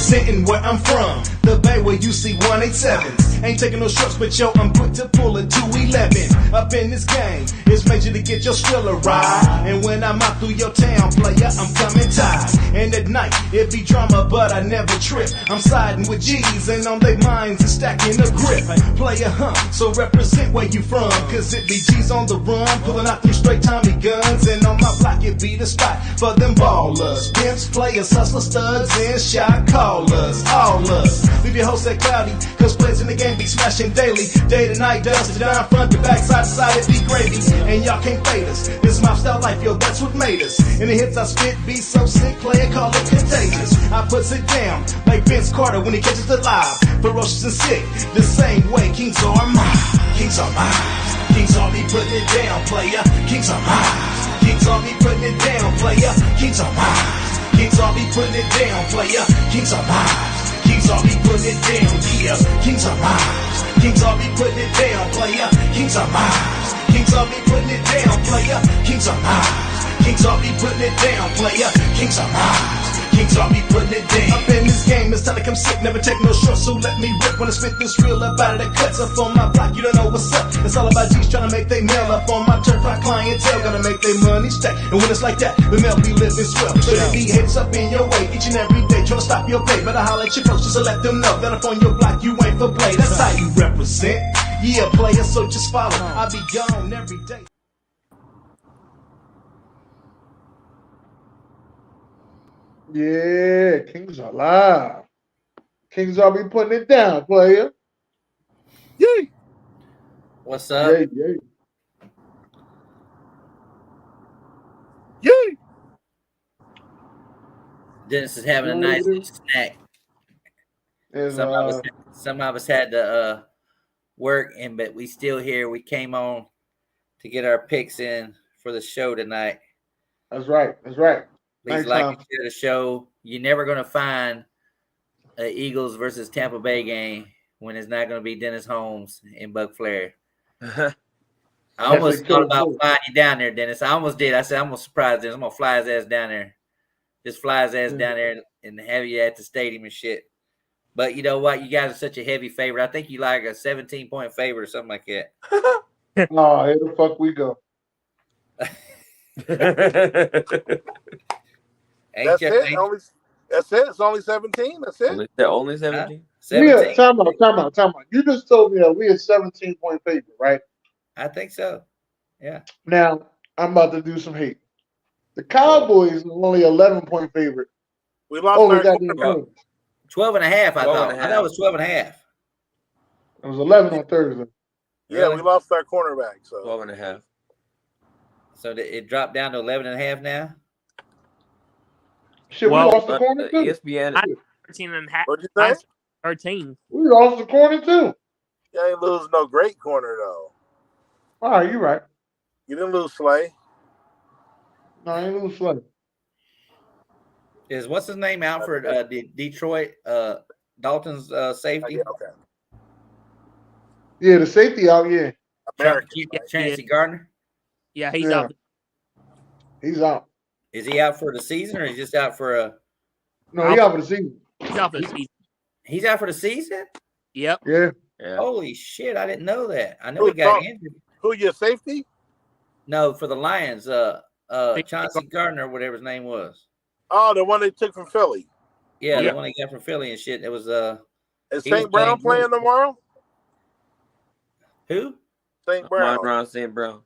representing where I'm from. The Bay where you see 187s. Ain't taking no shorts, but yo, I'm quick to pull a 211. Up in this game, it's major to get your Skrilla ride. And when I'm out through your town, player, I'm coming tight. And at night, it be drama, but I never trip. I'm siding with G's, and on their minds is stacking a grip. Player, so represent where you from. Cause it be G's on the run, pulling out them straight Tommy guns. And on my block, it be the spot for them ballers. Pimps, players, hustlers, studs, and shot callers. All us. Leave your host at cloudy, cause players in the game be smashing daily. Day to night, dust to down, front to back, side to side, it be gravy. And y'all can't fade us. This my style life, yo, that's what made us. And the hits I spit be so sick, player, call it contagious. I puts it down like Vince Carter when he catches the live. Ferocious and sick, the same way kings are mine. Kings are mine. Kings all be putting it down, player. Kings are mine. Kings all be putting it down, player. Kings are mine. Kings all be putting it down, player. Kings are mine. Kings all be putting it down, yeah. Kings are mine. Kings all be putting it down, player. Kings are mine. Kings all be putting it down, player. Kings are mine. Kings all be putting it down, player. Kings are mine. Kings all be putting it down. Up in this game, it's time to come sick. Never take no shorts, so let me rip. When I spit this real up out of the cuts. Up on my block, you don't know what's up. It's all about G's trying to make they mail. Up on my turf, my clientele gonna make their money stack. And when it's like that, the mail be living swell. So they be heads up in your way each and every day, trying to stop your pay. Better holler at your folks just to let them know that up on your block, you ain't for play. That's how you represent. Yeah, player, so just follow. I be gone every day. Yeah, Kings are live. Kings are be putting it down, player. Yay. What's up? Yay, yay. Yay. Dennis is having a nice snack. Some of us had to work, but we still here. We came on to get our picks in for the show tonight. That's right. That's right. Please like and share the show. You're never going to find an Eagles versus Tampa Bay game when it's not going to be Dennis Holmes and Buck Flair. I almost thought about flying you down there, Dennis. I almost did. I said, I'm going to surprise Dennis. I'm going to fly his ass down there. Just fly his ass down there and have you at the stadium and shit. But you know what? You guys are such a heavy favorite. I think you like a 17-point favorite or something like that. Oh, here the fuck we go. That's it. That's it. It's only 17. That's it. Only 17. 17. Yeah, time out. You just told me that we are 17-point favorite, right? I think so. Yeah. Now I'm about to do some hate. The Cowboys are only 11-point favorite. We lost our 12 and a half. I thought it was 12 and a half. It was 11 on Thursday. Yeah, really? We lost our cornerback. So 12 and a half. So it dropped down to 11 and a half now. Shit, we lost the corner too. ESPN. 13 and a half. What'd you say? 13. We lost the corner too. You ain't lose no great corner though. All right, you're right. You didn't lose Slay. No, I ain't lose Slay. Is what's his name out for the Detroit Dalton's safety? Yeah, okay. Yeah, the safety out. Yeah, Chancey Gardner. Yeah, he's out. He's out. Is he out for the season or is he just out for a? No, he's out for the season. He's out for the season. He's out for the season? Yep. Yeah. Holy shit! I didn't know that. I know he got injured. Who your safety? No, for the Lions. Chauncey Gardner, whatever his name was. Oh, the one they took from Philly. Yeah, the one they got from Philly and shit. It was Is St. Brown playing tomorrow? Who? St. Brown. St. Brown.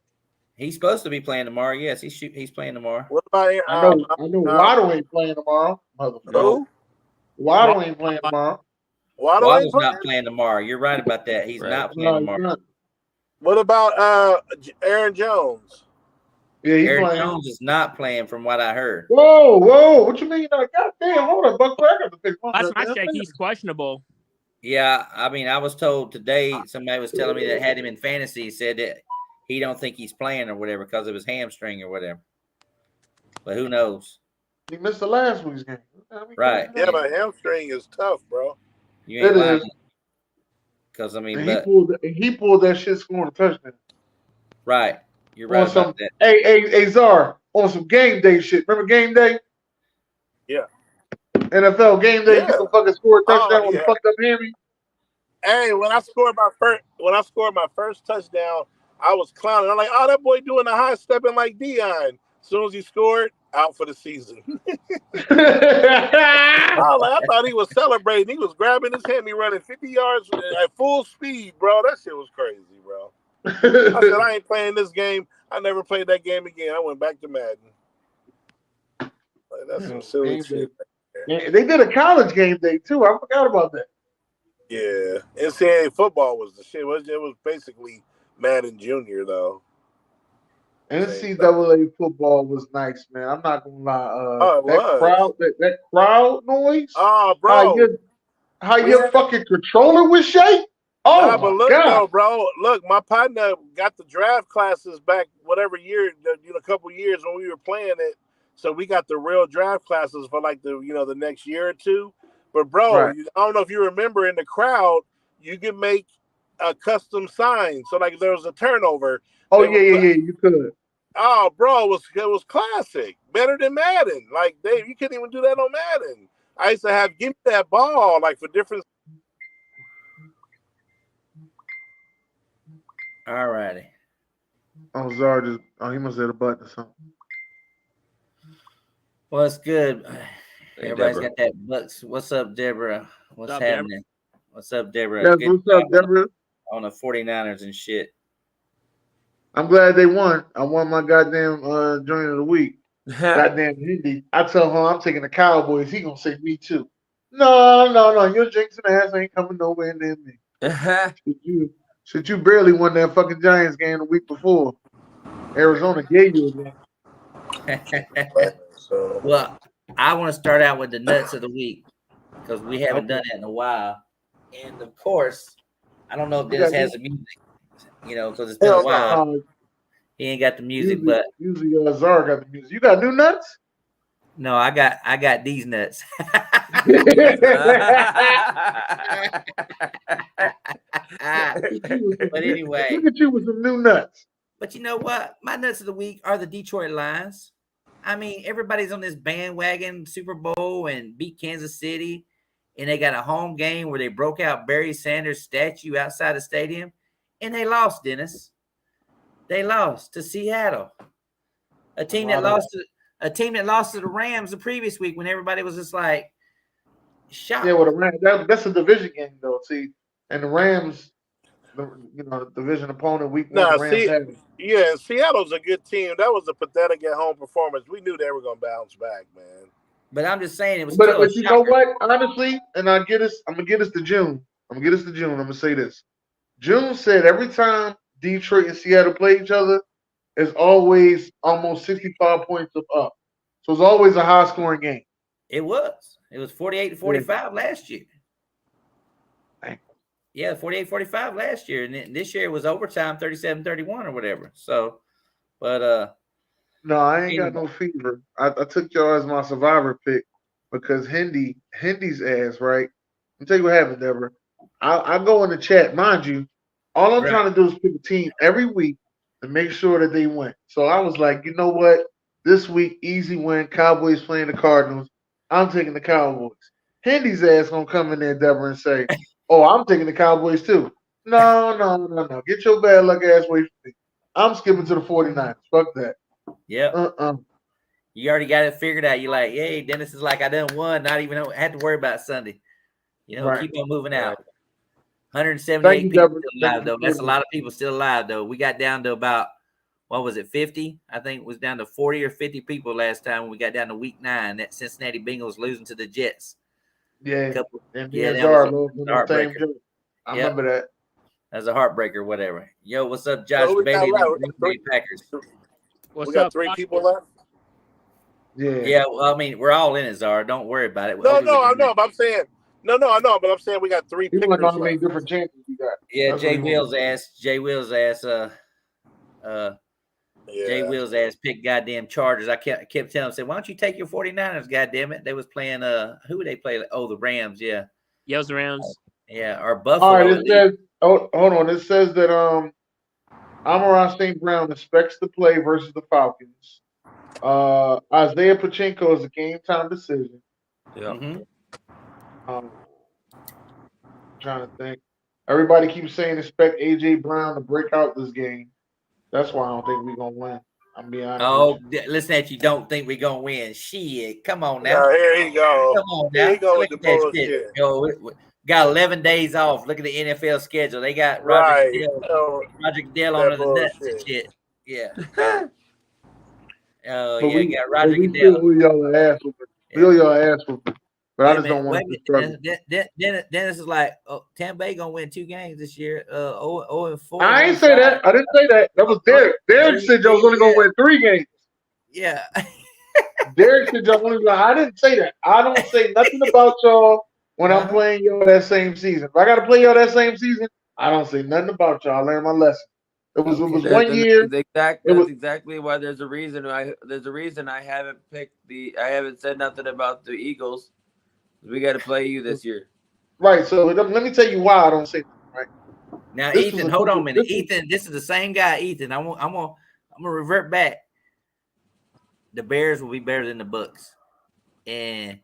He's supposed to be playing tomorrow. Yes, he's playing tomorrow. What about I know Waddle ain't playing tomorrow. Who? Waddle ain't playing tomorrow. Waddle's not playing tomorrow. You're right about that. He's not playing tomorrow. What about Aaron Jones? Yeah, Aaron Jones is not playing from what I heard. Whoa, what you mean? God damn, hold on, Buck. I got to pick one. Last my check, he's questionable. Yeah, I mean, I was told today, somebody was telling me that had him in fantasy, said that he don't think he's playing or whatever because of his hamstring or whatever. But who knows? He missed the last week's game. Right. Yeah, but hamstring is tough, bro. You ain't lying. Because, I mean, he pulled that shit scoring a touchdown. Right. You're right about that. Hey, Czar, on some game day shit. Remember game day? Yeah. NFL game day, Yeah. you can fucking score a touchdown Oh, with yeah. a fucked up hammy. Hey, when I scored my first touchdown, I was clowning. I'm like, oh, that boy doing a high stepping like Dion. As soon as he scored, out for the season. I thought he was celebrating. He was grabbing his hand. He running 50 yards at full speed, bro. That shit was crazy, bro. I said, I ain't playing this game. I never played that game again. I went back to Madden. Like, that's some silly shit. Yeah, they did a college game day too. I forgot about that. Yeah, NCAA football was the shit. It was basically Madden Junior though. NCAA football was nice, man. I'm not gonna lie. It was. That crowd noise. Oh, bro. How your fucking controller was shaped? Oh but my look god, though, bro. Look, my partner got the draft classes back, whatever year, a couple years when we were playing it. So we got the real draft classes for like the next year or two. But bro, right. I don't know if you remember in the crowd, you could make a custom sign. So like if there was a turnover. Oh yeah, you could. Oh, bro, it was classic. Better than Madden. Like you couldn't even do that on Madden. I used to have give me that ball like for different. All righty. Oh, Zar he must hit a button or something. Well, it's good. Hey, Everybody's Deborah. got that Bucs. What's up, Deborah? What's up, happening? Deborah? What's up, Deborah? Yes, Good what's up, Deborah? on the 49ers and shit. I'm glad they won. I won my goddamn joint of the week. Goddamn Hindi. I tell him I'm taking the Cowboys. He gonna say me too. No. Your jinxing ass ain't coming nowhere near me. Shit, you barely won that fucking Giants game the week before. Arizona gave you a game. Well, I want to start out with the nuts of the week because we haven't done that in a while. And of course, I don't know if Dennis has the music, because it's been a while. He ain't got the music, but usually Zara got the music. You got new nuts? No, I got these nuts. But anyway, look at you with some new nuts. But you know what? My nuts of the week are the Detroit Lions. I mean, everybody's on this bandwagon Super Bowl and beat Kansas City, and they got a home game where they broke out Barry Sanders' statue outside the stadium, and they lost, Dennis. They lost to Seattle, a team that lost to the Rams the previous week when everybody was just like shocked. Yeah, well, the Rams, that's a division game though. See, and the Rams, the division opponent week one. Yeah, Seattle's a good team. That was a pathetic at home performance. We knew they were going to bounce back, man. But I'm just saying it was. But you know what? Honestly, and I'm gonna get us to June. I'm gonna say this. June said every time Detroit and Seattle play each other, it's always almost 65 points up. So it's always a high scoring game. It was 48-45 last year. Yeah, 48-45 last year. And this year it was overtime 37-31 or whatever. So, but no, I ain't got no fever. I took y'all as my survivor pick because Hindy's ass, right? Let me tell you what happened, Deborah. I go in the chat, mind you. All I'm trying to do is pick a team every week and make sure that they win. So I was like, you know what? This week, easy win. Cowboys playing the Cardinals. I'm taking the Cowboys. Hindy's ass gonna come in there, Deborah, and say, "Oh, I'm taking the Cowboys too." No. Get your bad luck ass away from me. I'm skipping to the 49ers. Fuck that. Yep. You already got it figured out. You're like, hey, Dennis is like, I done won. Not even had to worry about Sunday. Keep on moving out. 178 people still alive, though. That's a lot of people still alive, though. We got down to about, 50? I think it was down to 40 or 50 people last time when we got down to week 9. That Cincinnati Bengals losing to the Jets. Yeah. That was a heartbreaker. I remember that. That's a heartbreaker, whatever. Yo, what's up, Josh Bailey? Packers. We got 3 people left? Yeah. Well, I mean, we're all in it, Zara. Don't worry about it. I know, but I'm saying we got 3 pickers. You know how many different chances you got. Yeah, Jay Will's ass. Jay Will's ass picked goddamn Chargers. I kept telling him, why don't you take your 49ers, goddamn it? They was playing who would they play? Oh, the Rams, yeah. Yeah, it was the Rams. Yeah, or Buffalo. All right, it says hold on. It says that Amon-Ra St. Brown expects to play versus the Falcons. Isaiah Pachenko is a game time decision. Yeah. Trying to think. Everybody keeps saying expect AJ Brown to break out this game. That's why I don't think we're gonna win. I'm being honest Oh, with you. listen, that you don't think we're gonna win. Shit, come on now. Here he go. Come on Here now. he go with Look the at that shit. bullshit. Yo, got 11 days off. Look at the NFL schedule. They got Right. Roger Goodell That on the nuts and bullshit. shit. Yeah. Oh, But yeah, we, got but Roger we Goodell. still owe y'all an ass whooping. We Yeah. owe y'all an ass whooping. But I Wait a just don't minute, want to struggle. Dennis is like, oh, Tampa Bay gonna win 2 games this year. 0-4. I ain't say that. I didn't say that. That was Derek. Derek said y'all was only gonna win 3 games. Yeah. Derek said y'all only. I didn't say that. I don't say nothing about y'all when I'm playing y'all that same season. If I got to play y'all that same season, I don't say nothing about y'all. I learned my lesson. It was 1 year. That's exactly why there's a reason I haven't I haven't said nothing about the Eagles. We got to play you this year. Right. So let me tell you why I don't say nothing. Right. Now, Ethan, hold on a minute. Ethan, this is the same guy. Ethan, I'm gonna revert back. The Bears will be better than the Bucs, and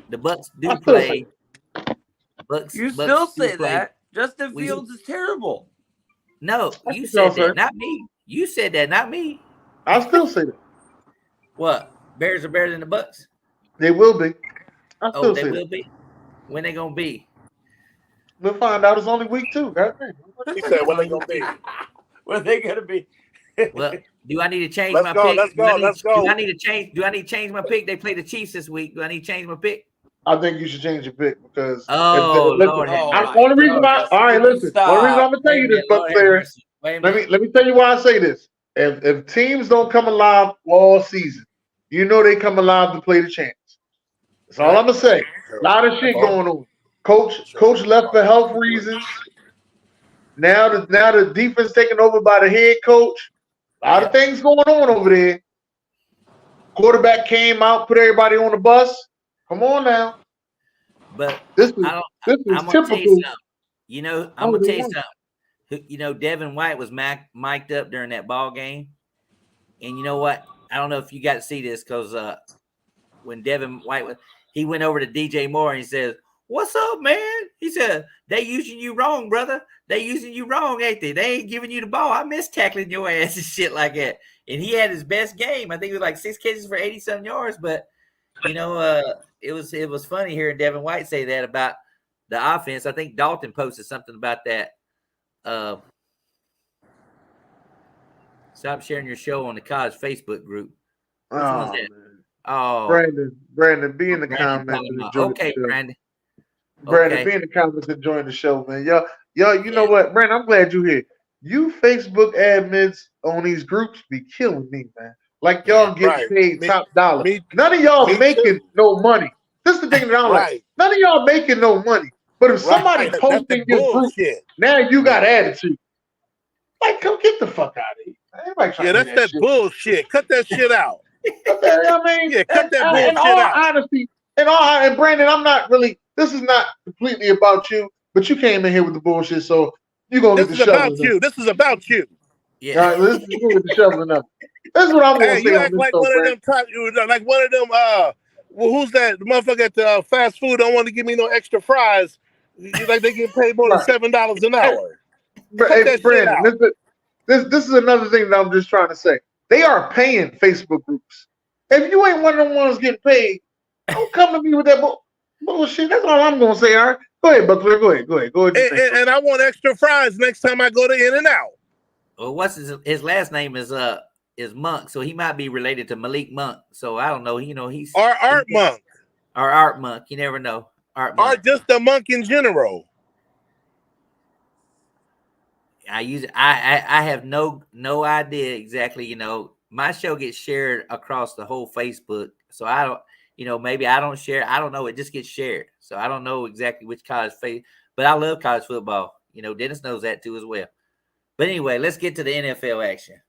the Bucs do play. You still say that? Justin Fields is terrible. No, you said that, not me. You said that, not me. I still say that. What? Bears are better than the Bucs? They will be. They will be. When they gonna be? We'll find out. It's only week 2. He said, "When they gonna be? When they gonna be?" Well, do I need to change Let's my go, pick? let's go, let's go. Do I need to change? Do I need to change my pick? They play the Chiefs this week. Do I need to change my pick? I think you should change your pick because Lord, only reason why. All right, listen. Only reason I'm gonna tell you this, Buck Flair. Let me tell you why I say this. If teams don't come alive all season, you know they come alive to play the champs. That's all I'm gonna say. A lot of shit going on. Coach left for health reasons. Now the defense taken over by the head coach. A lot of things going on over there. Quarterback came out, put everybody on the bus. Come on now. But this is I'm gonna tell you something. You know, I'm gonna tell you something. You know, Devin White was mic'd up during that ball game, and you know what? I don't know if you got to see this because when Devin White he went over to DJ Moore and he says, "What's up, man?" He said, "They using you wrong, brother. They using you wrong, ain't they? They ain't giving you the ball. I miss tackling your ass and shit like that." And he had his best game. I think it was like 6 catches for 80-something yards. But you know, it was funny hearing Devin White say that about the offense. I think Dalton posted something about that. Stop sharing your show on the college Facebook group. Which one's that? Man. Oh, Brandon, be in the comments. Okay, Brandon. Brandon, be in the comments and join the show, man. Y'all, you know what, Brandon? I'm glad you're here. You Facebook admins on these groups be killing me, man. Like y'all get paid top dollar. None of y'all making no money. This is the thing that I'm like. None of y'all making no money. But if somebody posting your group, now you got attitude. Like, come get the fuck out of here. Yeah, that's that bullshit. Cut that shit out. I mean, cut that bullshit in all out. honesty, and Brandon, I'm not really. This is not completely about you, but you came in here with the bullshit, so you're gonna get the shoveling. This is about you. Yeah, all right, this is the shoveling up. That's what I'm gonna say. You act like one of them. Like one of them. Who's that? The motherfucker at the fast food don't want to give me no extra fries. Like they get paid more than $7 an hour. Hey, Brandon, this is another thing that I'm just trying to say. They are paying Facebook groups. If you ain't one of them ones getting paid, don't come to me with that bullshit. That's all I'm gonna say. All right, go ahead, Buckler. Go ahead. And I want extra fries next time I go to In-N-Out. Well, what's his last name is Monk, so he might be related to Malik Monk. So I don't know. You know, he's Art Monk. Or Art Monk. You never know. Art Monk. Or just a monk in general. I have no idea exactly. You know, my show gets shared across the whole Facebook, so I don't. You know, maybe I don't share. I don't know. It just gets shared, so I don't know exactly which college but I love college football. You know, Dennis knows that too as well. But anyway, let's get to the NFL action.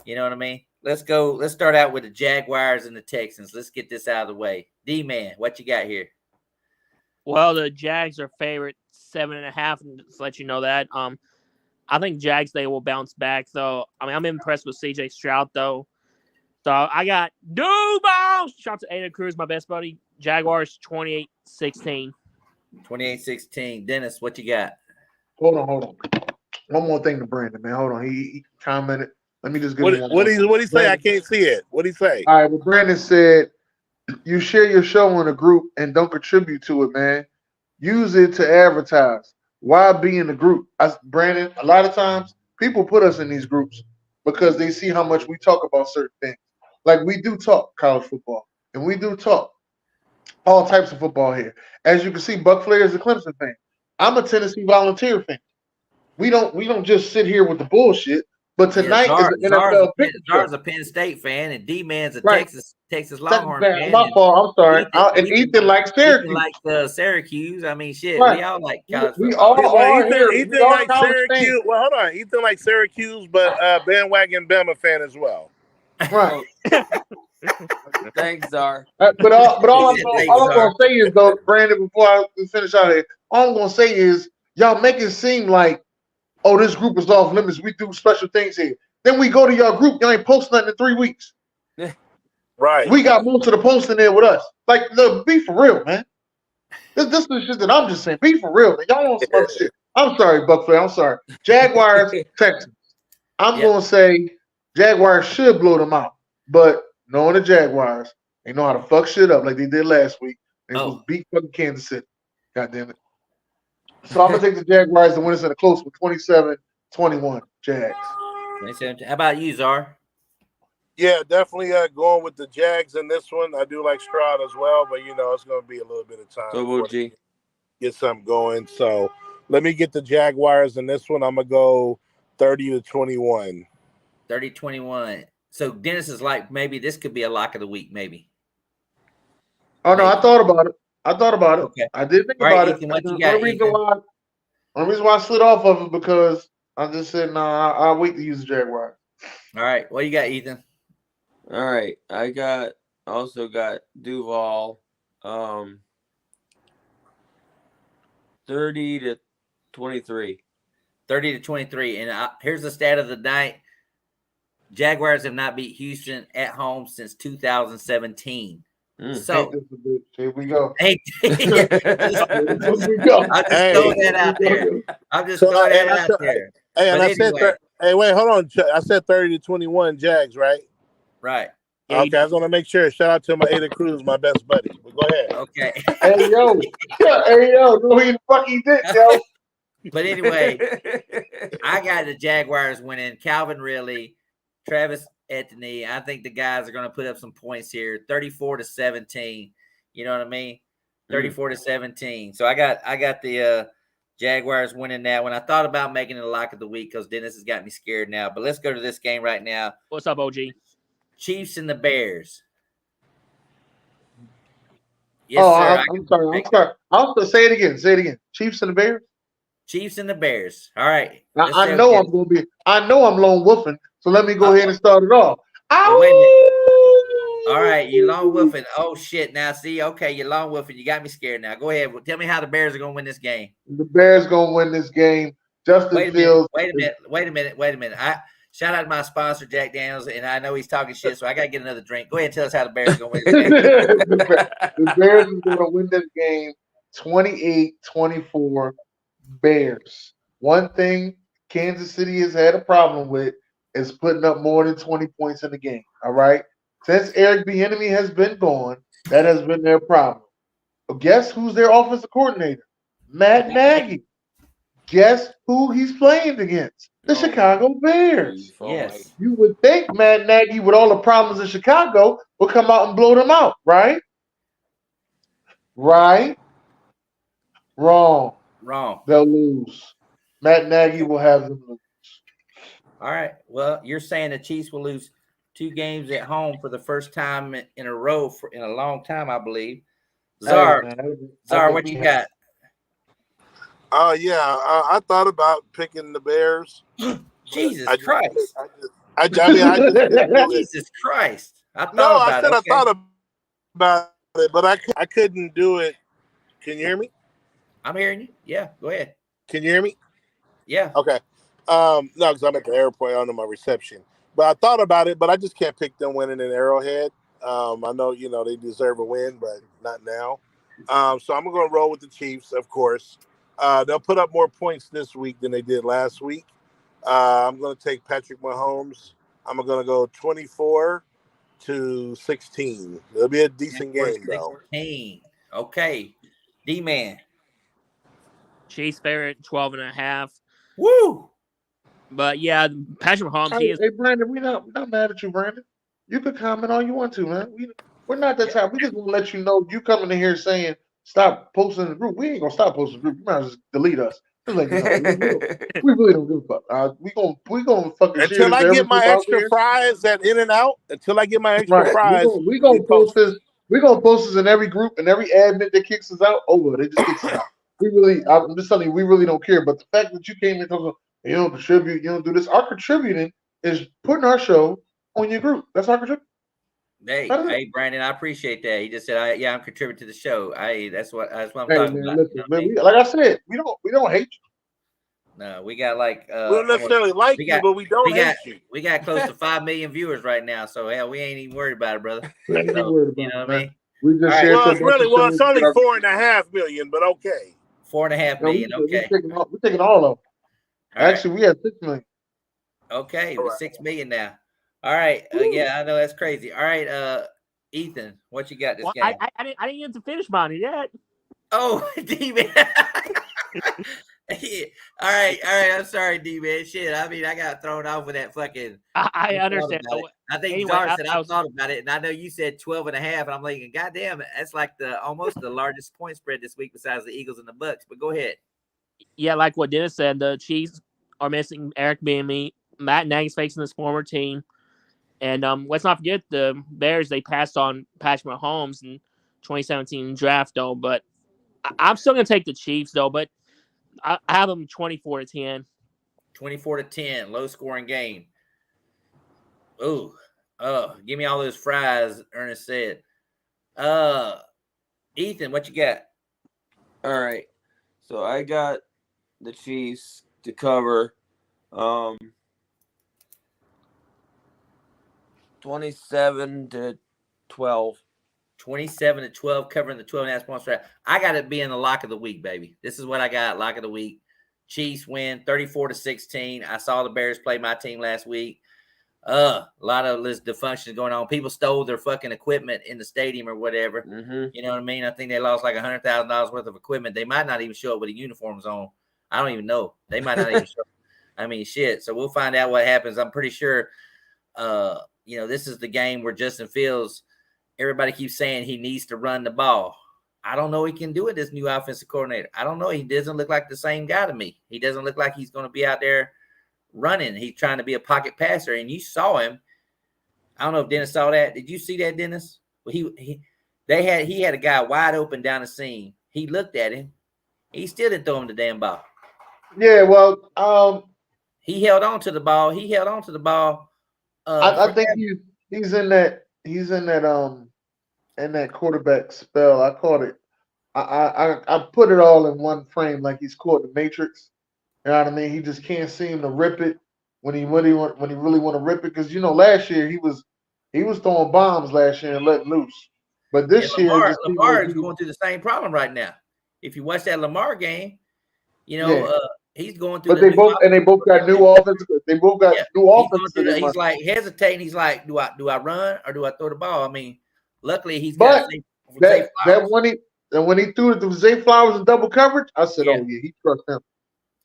You know what I mean? Let's go. Let's start out with the Jaguars and the Texans. Let's get this out of the way. D-Man, what you got here? Well, the Jags are favorite 7.5. Just let you know that. I think Jags, they will bounce back, though. I mean, I'm impressed with C.J. Stroud, though. So I got Duval. Shout out to Ada Cruz, my best buddy. Jaguars 28-16. 28-16. Dennis, what you got? Hold on. One more thing to Brandon, man. Hold on. He commented. Let me just give him one What more. he say? I can't see it. What he say? All right. Well, Brandon said, you share your show in a group and don't contribute to it, man. Use it to advertise. Why be in the group? Brandon, a lot of times people put us in these groups because they see how much we talk about certain things. Like we do talk college football, and we do talk all types of football here. As you can see, Buck Flair is a Clemson fan. I'm a Tennessee Volunteer fan. We don't just sit here with the bullshit. But tonight is an NFL picture. Czar's a Penn State fan, and D-Man's a Right. Texas Longhorn fan. My fault. I'm sorry. And Ethan likes Syracuse. Ethan likes Syracuse. I mean, shit. Right. We all like college we football. all are here. Ethan likes Syracuse. Well, hold on. Ethan likes Syracuse, but bandwagon Bama fan as well. Right. Thanks, Czar. But all I'm gonna say is though, Brandon, before I finish out here, all I'm gonna say is y'all make it seem like, oh, this group is off limits. We do special things here. Then we go to your group. Y'all ain't post nothing in 3 weeks. Right. We got most of the posts in there with us. Like, look, be for real, man. This is the shit that I'm just saying. Be for real, man. Y'all want some other shit. I'm sorry, Buck Flair. I'm sorry. Jaguars, Texans. I'm gonna say Jaguars should blow them out. But knowing the Jaguars, they know how to fuck shit up like they did last week. They will beat fucking Kansas City. God damn it. So I'm going to take the Jaguars to win this in a close with 27-21. Jags. How about you, Czar? Yeah, definitely going with the Jags in this one. I do like Stroud as well, but, it's going to be a little bit of time to get something going. So let me get the Jaguars in this one. I'm going to go 30-21. 30-21. So Dennis is like, maybe this could be a lock of the week, maybe. Oh, no, I thought about it. Okay. I did think about Ethan, it. What you got, one reason why I slid off of it because I just said, I'll wait to use the Jaguars. All right. What you got, Ethan? All right. I also got Duval 30-23. 30-23. And here's the stat of the night. Jaguars have not beat Houston at home since 2017. So here we go. Hey, I'm just throwing that out there. Hey, and I said, wait, hold on. I said 30-21 Jags, right? Right. Okay, I just want to make sure. Shout out to my Ada Cruz, my best buddy. But go ahead. Okay. Hey yo, no, he fucking did, yo. But anyway, I got the Jaguars winning. Calvin Ridley, Travis Etienne. I think the guys are going to put up some points here. 34-17. You know what I mean? 34-17. So I got the Jaguars winning that one. I thought about making it a lock of the week because Dennis has got me scared now. But let's go to this game right now. What's up, OG? Chiefs and the Bears. Yes, sir. I'm sorry. I'll say it again. Chiefs and the Bears. Chiefs and the Bears. All right. Now, I know I'm lone wolfing. So let me go ahead and start it off. Well, wait a minute. All right, you lone wolfing. Oh shit! Now see, okay, you lone wolfing. You got me scared. Now go ahead. Tell me how the Bears are going to win this game. The Bears going to win this game. Justin Fields. Wait a minute. I shout out to my sponsor Jack Daniels, and I know he's talking shit, so I got to get another drink. Go ahead and tell us how the Bears are going to win this game. The Bears are going to win this game 28-24. Bears. One thing Kansas City has had a problem with is putting up more than 20 points in the game. All right. Since Eric Bieniemy has been gone, that has been their problem. But guess who's their offensive coordinator? Matt Nagy. Guess who he's playing against? The Chicago Bears. Yes. You would think Matt Nagy, with all the problems in Chicago, would come out and blow them out, right? Right? Wrong. They'll lose. Matt Nagy will have them lose. All right. Well, you're saying the Chiefs will lose 2 games at home for the first time in a row in a long time, I believe. Czar, what you got? I thought about picking the Bears. Jesus Christ! Jesus Christ! I thought about it, but I couldn't do it. Can you hear me? I'm hearing you. Yeah, go ahead. Can you hear me? Yeah. Okay. No, because I'm at the airport. I don't know my reception. But I thought about it, but I just can't pick them winning in Arrowhead. I know they deserve a win, but not now. So I'm going to roll with the Chiefs, of course. They'll put up more points this week than they did last week. I'm going to take Patrick Mahomes. I'm going to go 24-16. It'll be a decent game, though. 16. Okay. D-Man. Chiefs favorite 12.5. Woo! But yeah, Patrick Mahomes. Hey, Brandon, we're not mad at you, Brandon. You can comment all you want to, man. We're not that type. We just want to let you know you coming in here saying stop posting in the group. We ain't gonna stop posting in the group. You might as well just delete us. Just like, we really don't give a fuck. We gonna fucking until I get my extra fries at In-N-Out. Until I get my extra fries, we gonna post this. We gonna post this in every group and every admin that kicks us out. They just kicks us out. I'm just telling you, we really don't care. But the fact that you came in talking, you don't contribute, you don't do this. Our contributing is putting our show on your group. That's our contribution. Hey, Brandon, I appreciate that. He just said, I'm contributing to the show. That's what I'm talking about. Listen, like I said, we don't hate you. No, we got like we don't necessarily like you, but we don't hate you. We got close to 5 million viewers right now, so hell, we ain't even worried about it, brother. We ain't worried about you know it, what I mean? We just it's only 4.5 million, but okay. 4.5 million. Okay, we're taking all of them. Actually, we have 6 million. Okay, we're 6 million now. All right. Yeah, I know that's crazy. All right, Ethan, what you got this game? I didn't get to finish mine yet. Oh, D-Man. All right. I'm sorry, D-Man. Shit, I mean, I got thrown off with that fucking. I understand. I think Dar said I thought about it, and I know you said 12.5, and I'm like, goddamn, that's like almost the largest point spread this week besides the Eagles and the Bucs. But go ahead. Yeah, like what Dennis said, the Chiefs are missing Eric Bieniemy. Matt Nagy's facing this former team. And let's not forget the Bears, they passed on Patrick Mahomes in 2017 draft, though. But I'm still going to take the Chiefs, though. But I have them 24-10. 24-10, low-scoring game. Ooh. Give me all those fries, Ernest said. Ethan, what you got? All right. So I got the Chiefs to cover 27-12. 27-12, covering the 12.5 point spread. I got it being the lock of the week, baby. This is what I got, lock of the week. Chiefs win 34-16. I saw the Bears play my team last week. A lot of this dysfunction going on. People stole their fucking equipment in the stadium or whatever. Mm-hmm. You know what I mean? I think they lost like $100,000 worth of equipment. They might not even show up with the uniforms on. I don't even know. They might not even show up. I mean, shit. So we'll find out what happens. I'm pretty sure, this is the game where Justin Fields, everybody keeps saying he needs to run the ball. I don't know he can do it, this new offensive coordinator. I don't know. He doesn't look like the same guy to me. He doesn't look like he's going to be out there running. He's trying to be a pocket passer, and you saw him. I don't know if Dennis saw that. Did you see that, Dennis? Well, he had a guy wide open down the seam. He looked at him. He still didn't throw him the damn ball. Yeah, well, he held on to the ball. I think he's in that quarterback spell. I caught it. I put it all in one frame, like he's caught the Matrix. You know what I mean? He just can't seem to rip it when he really want to rip it. Because last year he was throwing bombs last year and letting loose. But this year, Lamar is going through the same problem right now. If you watch that Lamar game, he's going through. But they both got new offenses. They both got new offenses. He's like hesitating. He's like, do I run or do I throw the ball? I mean, luckily he's got. But when he threw it to Zay Flowers in double coverage, I said, "Oh yeah, he trusts him."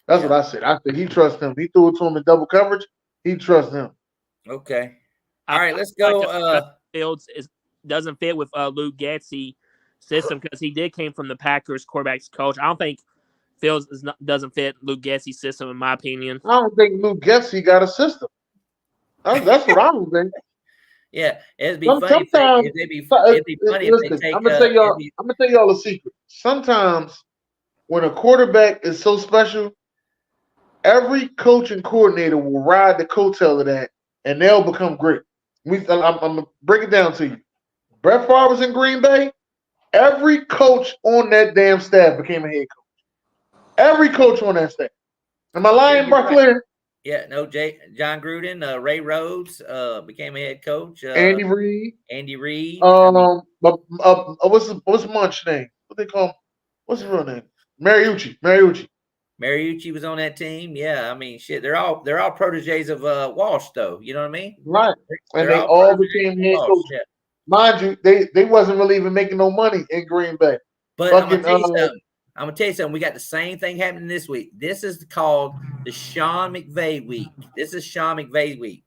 That's what I said. I said he trusts him. He threw it to him in double coverage. He trusts him. Okay. All right, let's go. Fields doesn't fit with Luke Getsy's system because he came from the Packers quarterbacks coach. I don't think Fields doesn't fit Luke Getsy's system, in my opinion. I don't think Luke Getsy got a system. That's what I don't think. Yeah, it'd be funny. It'd be funny if they take. I'm gonna tell y'all a secret. Sometimes when a quarterback is so special, every coach and coordinator will ride the coattail of that, and they'll become great. I'm gonna break it down to you. Brett Favre was in Green Bay. Every coach on that damn staff became a head coach. Every coach on that staff. Am I lying, Flair? Yeah, no, John Gruden, Ray Rhodes became a head coach. Andy Reid. Andy Reid. I mean, What's Munch's name? What they call him? What's his real name? Mariucci. Mariucci was on that team. Yeah, I mean, shit, they're all proteges of Walsh, though. You know what I mean? Right. And They're they all all proteges became of head Walsh. coaches. Yeah. Mind you, they wasn't really even making no money in Green Bay. But I'm gonna tell you something. We got the same thing happening this week. This is called the Sean McVay week. This is Sean McVay week.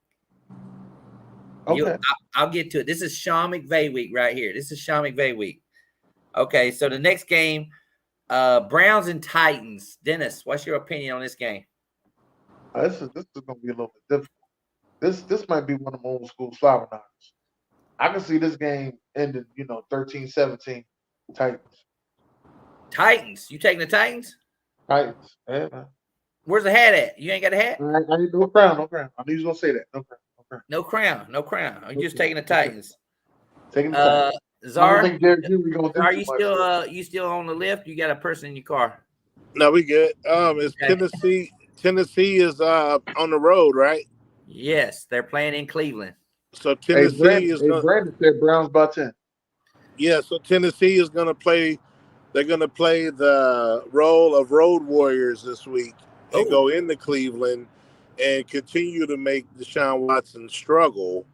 Okay. I'll get to it. This is Sean McVay week right here. This is Sean McVay week. Okay, so the next game, Browns and Titans. Dennis, what's your opinion on this game? This is gonna be a little bit difficult. This might be one of my old school flower knockers. I can see this game ending, 13-17 Titans. Titans. You taking the Titans? Titans. Yeah, man. Where's the hat at? You ain't got a hat? I need no crown. I knew you was gonna say that. No crown. I'm just taking the Titans. Taking the Titans. Czar, I don't think Derek Henry gonna do are too you much. still you still on the lift? You got a person in your car? No, we good. It's Okay. Tennessee is on the road, right? Yes, they're playing in Cleveland. So Tennessee Brandon said Browns by 10. Yeah, so Tennessee is gonna play. They're gonna play the role of road warriors this week and go into Cleveland and continue to make Deshaun Watson struggle.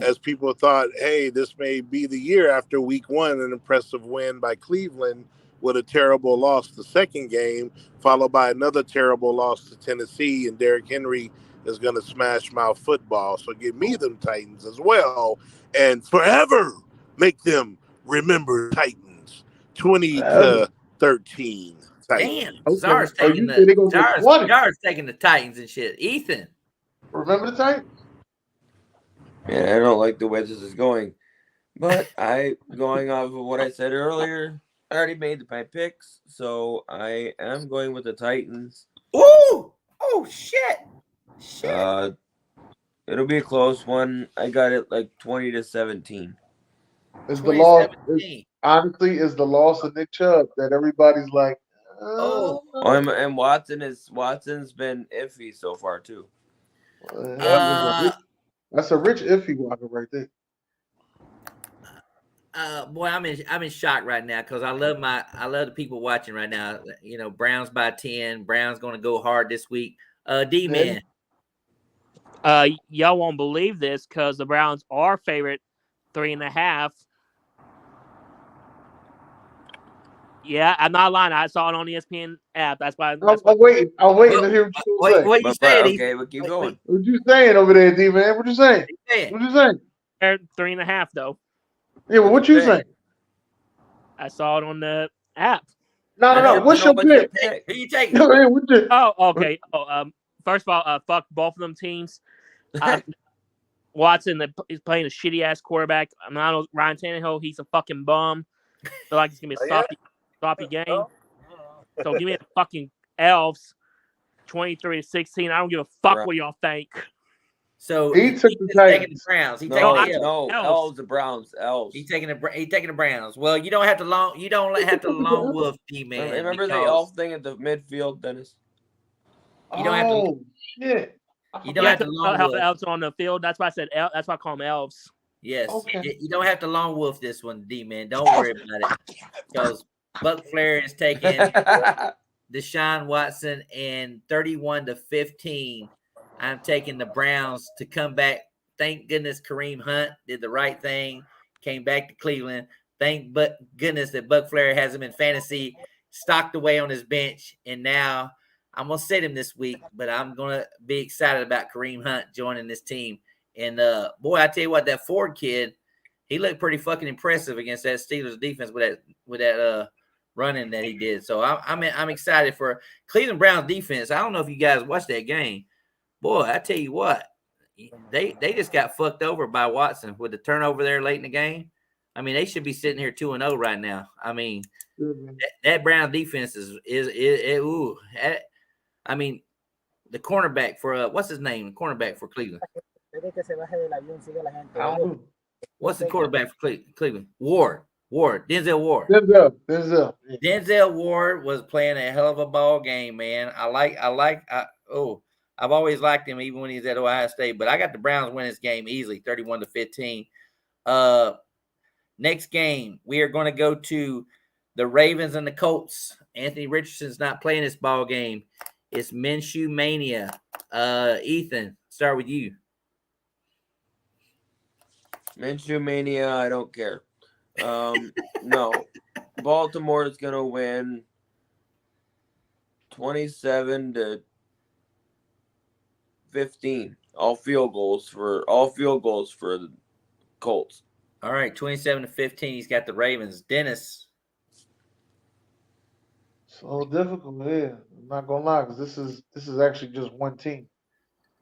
As people thought, hey, this may be the year after week one, an impressive win by Cleveland with a terrible loss the second game, followed by another terrible loss to Tennessee, and Derrick Henry is going to smash mouth football. So give me them Titans as well, and forever make them remember Titans. 20-13. Titans. Damn, Okay. Czar's Oh, taking you said they gonna get 20. Czar's taking the Titans and shit. Ethan. Remember the Titans? Man, I don't like the way this is going. But going off of what I said earlier, I already made my picks, so I am going with the Titans. Ooh! Oh shit! It'll be a close one. I got it like 20-17. It's the loss. Honestly, is the loss of Nick Chubb that everybody's like. And Watson's been iffy so far too. That's a rich iffy walker right there. Boy, I'm in shock right now because I love the people watching right now. Browns by 10. Browns going to go hard this week. D-Man. Y'all won't believe this because the Browns are favorite 3.5. Yeah, I'm not lying. I saw it on the ESPN app. That's why. I'm waiting to hear what you say. What you saying? Okay, but keep going. What you saying over there, D-Man? What you saying? What you saying? They're 3.5 though. Yeah, but what you saying? I saw it on the app. No. What's your pick? Who you taking? Oh, okay. First of all, fuck both of them teams. Watson is playing a shitty ass quarterback. I'm not Ryan Tannehill. He's a fucking bum. I feel like it's gonna be a sloppy game. So give me the fucking Elves, 23-16. I don't give a fuck what y'all think. So he took the Titans. Browns. Elves, the Browns. Elves. He's taking the Browns. Well, you don't have to long wolf, D-Man. Remember the elf thing at the midfield, Dennis? You don't have to. Shit. You don't have to long wolf. The elves on the field. That's why I said that's why I call them elves. Yes. Okay. You don't have to long wolf this one, D-Man. Don't worry about it. Because Buck Flair is taking Deshaun Watson and 31-15. I'm taking the Browns to come back. Thank goodness Kareem Hunt did the right thing, came back to Cleveland. Thank goodness that Buck Flair has him in fantasy, stocked away on his bench, and now I'm going to sit him this week, but I'm going to be excited about Kareem Hunt joining this team. And, boy, I tell you what, that Ford kid, he looked pretty fucking impressive against that Steelers defense with that running that he did. So I'm excited for Cleveland Browns defense. I don't know if you guys watched that game. Boy, I tell you what, they just got fucked over by Watson with the turnover there late in the game. I mean, they should be sitting here 2-0 right now. I mean, that Brown defense is I mean, the cornerback for what's his name? The cornerback for Cleveland. What's the quarterback for Cleveland? Ward. Denzel Ward. Denzel Ward was playing a hell of a ball game, man. I've always liked him, even when he's at Ohio State. But I got the Browns winning this game easily, 31-15. Next game, we are going to go to the Ravens and the Colts. Anthony Richardson's not playing this ball game. It's Minshew Mania. Ethan, start with you. Minshew Mania, I don't care. No. Baltimore is going to win 27-15. All field goals for the Colts. All right, 27-15. He's got the Ravens. Dennis. So difficult, yeah. I'm not gonna lie, because this is actually just one team.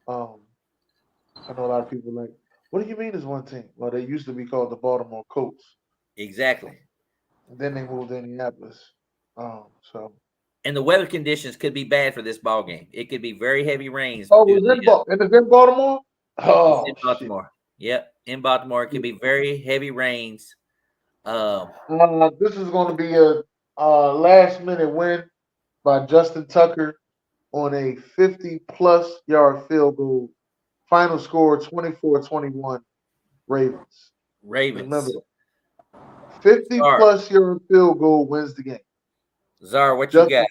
I know a lot of people like, what do you mean it's one team? Well, they used to be called the Baltimore Colts. Exactly. And then they moved to Indianapolis. So. And the weather conditions could be bad for this ball game. It could be very heavy rains. Oh, it was in Baltimore? Oh, in Baltimore. Shit. Yep, in Baltimore. It could be very heavy rains. This is going to be a last-minute win by Justin Tucker on a 50-plus yard field goal. Final score 24-21 Ravens. Remember that. 50-plus yard field goal wins the game. Czar, what you got?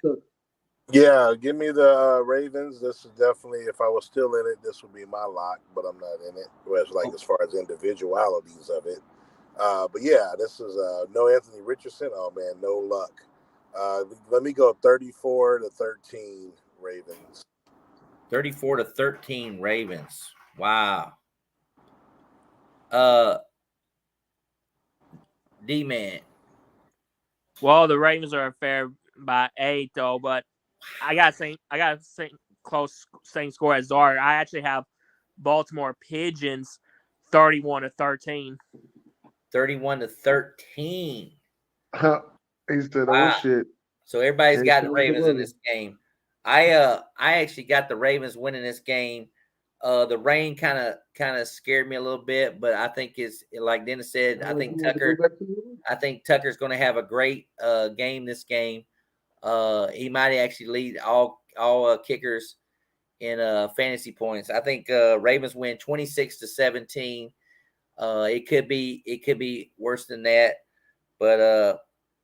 Yeah, give me the Ravens. This is definitely, if I was still in it, this would be my lock, but I'm not in it. Whereas, like, as far as individualities of it. But yeah, this is no Anthony Richardson. Oh man, no luck. Let me go 34-13 Ravens. 34-13 Ravens. Wow. D-Man. Well, the Ravens are fair by 8 though, but I got same score as Czar. I actually have Baltimore Pigeons 31-13. 31-13. He said, wow. "Oh shit!" So everybody's got the Ravens in this game. I actually got the Ravens winning this game. The rain kind of scared me a little bit, but I think it's like Dennis said. I think Tucker's going to have a great game this game. He might actually lead all kickers in fantasy points. I think Ravens win 26-17. It could be worse than that, but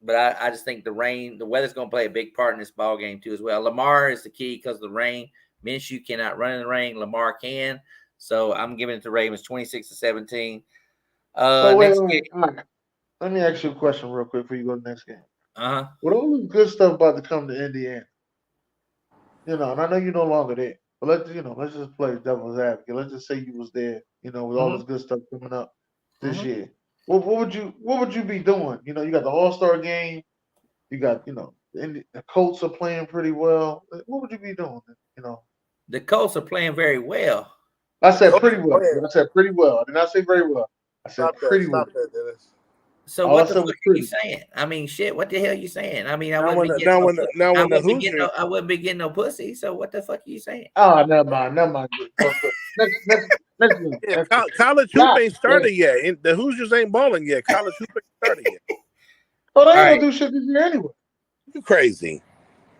I just think the weather's going to play a big part in this ball game too as well. Lamar is the key because of the rain. Minshew cannot run in the rain. Lamar can, so I'm giving it to Ravens 26-17. Wait. All right. Let me ask you a question real quick before you go to the next game. With all this good stuff about to come to Indiana, and I know you're no longer there, but let's just play devil's advocate. Let's just say you was there, with all this good stuff coming up this year. What would you be doing? You got the All-Star game. You got the Colts are playing pretty well. What would you be doing? The Colts are playing very well. I said pretty well. I said pretty well. I did not say very well. I said pretty well. Stop that, Dennis. So what the fuck are you saying? I mean, shit. What the hell are you saying? I mean, I wouldn't be getting no pussy. So what the fuck are you saying? Oh, never mind. Next college hoop ain't started yet. The Hoosiers ain't balling yet. College hoop ain't started yet. Oh, they ain't gonna do shit this year anyway. You crazy?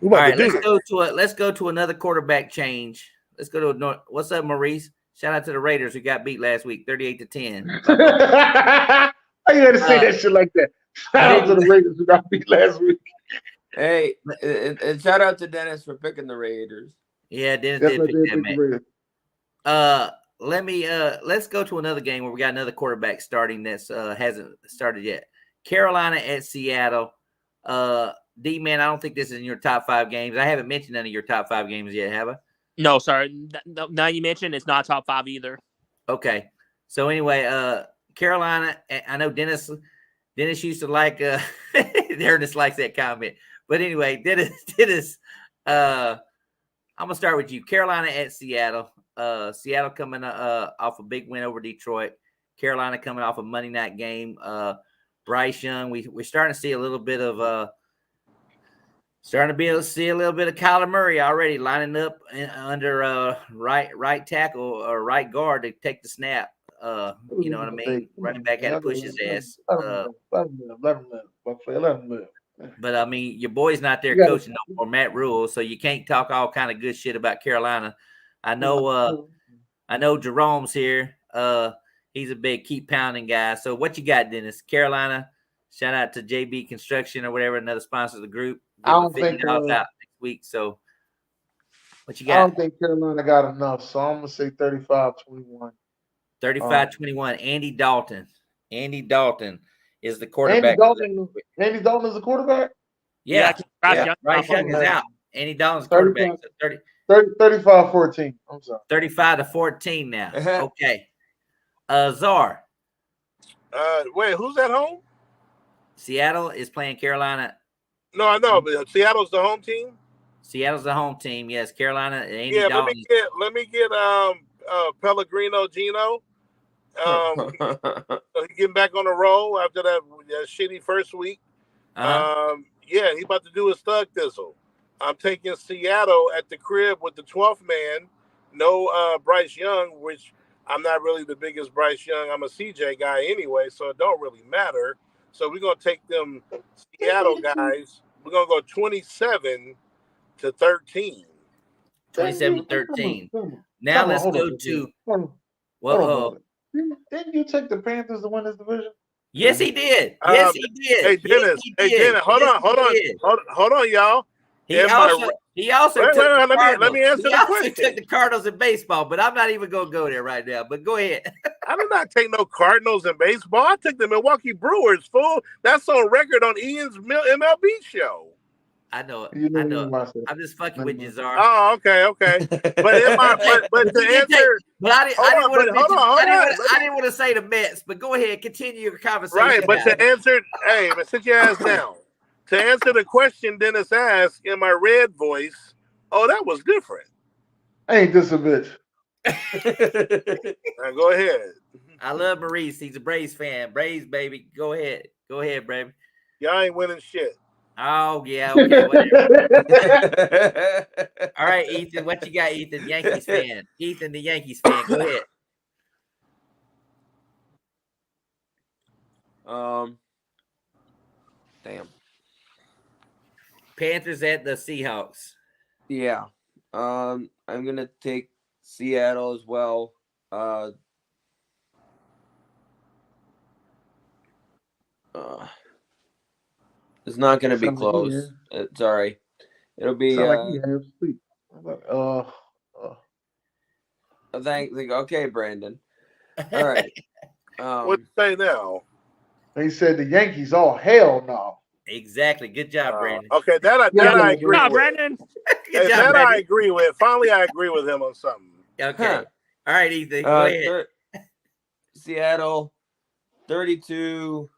All right, let's go to another quarterback change. Let's go to what's up, Maurice? Shout out to the Raiders who got beat last week, 38-10. Why you had to say that shit like that? Shout out to the Raiders who got beat last week. Hey, and shout out to Dennis for picking the Raiders. Yeah, Dennis did pick that, man. Let's go to another game where we got another quarterback starting that's hasn't started yet. Carolina at Seattle. D-Man, I don't think this is in your top 5 games. I haven't mentioned none of your top 5 games yet, have I? No, sorry. Now you mentioned it's not top 5 either. Okay. So anyway, Carolina, I know Dennis used to like Dennis likes that comment. But anyway, Dennis I'm gonna start with you. Carolina at Seattle. Seattle coming off a big win over Detroit. Carolina coming off a Monday night game. Bryce Young, we're starting to see a little bit of Kyler Murray already lining up under right tackle or right guard to take the snap. You know what I mean? Running back had to push his ass. Let him live. But I mean, your boy's not there coaching no more, Matt Rule, so you can't talk all kind of good shit about Carolina. I know Jerome's here. He's a big keep pounding guy. So what you got, Dennis? Carolina. Shout out to JB Construction or whatever, another sponsor of the group. I don't think $50 out next week. So what you got? I don't think Carolina got enough, so I'm gonna say 35-21. 35-21. Andy Dalton. Andy Dalton is the quarterback. Andy Dalton is the quarterback? Yeah. Bryce Young is out. Andy Dalton's quarterback. 35-14. I'm sorry. 35-14 now. Okay. Czar. Wait, who's at home? Seattle is playing Carolina. No, I know, but Seattle's the home team. Seattle's the home team. Yes, Carolina. Andy Yeah, Dalton. let me get Pellegrino Gino. So he getting back on the roll after that shitty first week. Yeah, he about to do his thug thistle. I'm taking Seattle at the crib with the 12th man. No Bryce Young, which I'm not really the biggest Bryce Young. I'm a CJ guy anyway, so it don't really matter. So we're going to take them Seattle guys. We're going to go 27-13. 27-13. Now let's go to. Whoa. Didn't you take the Panthers to win this division? Yes, he did. Yes, he did. Hey, Dennis. Dennis. Hold on, y'all. He also took the Cardinals. Let me answer the question. He took the Cardinals in baseball, but I'm not even going to go there right now. But go ahead. I did not take no Cardinals in baseball. I took the Milwaukee Brewers, fool. That's on record on Ian's MLB show. I know it. I know it. I'm just fucking with you, Czar. Oh, okay. But in my but to answer, I didn't want to say the Mets, but go ahead, continue your conversation. Right, but to answer, but sit your ass down. To answer the question Dennis asked in my red voice, that was different. Ain't this a bitch? Now go ahead. I love Maurice. He's a Braves fan. Braves, baby. Go ahead, baby. Y'all ain't winning shit. Oh, yeah. Okay, whatever. All right, Ethan. What you got, Ethan? Yankees fan. Ethan, the Yankees fan. Go ahead. Damn. Panthers at the Seahawks. Yeah. I'm going to take Seattle as well. It's not going to be close. Sorry. It'll be. Okay, Brandon. All right. What you say now? They said the Yankees. Oh, hell no. Exactly. Good job, Brandon. Okay, that I agree with. Brandon. Good job, Brandon. I agree with. Finally, I agree with him on something. Okay. Huh. All right, Ethan. Go ahead. Seattle, 32-15.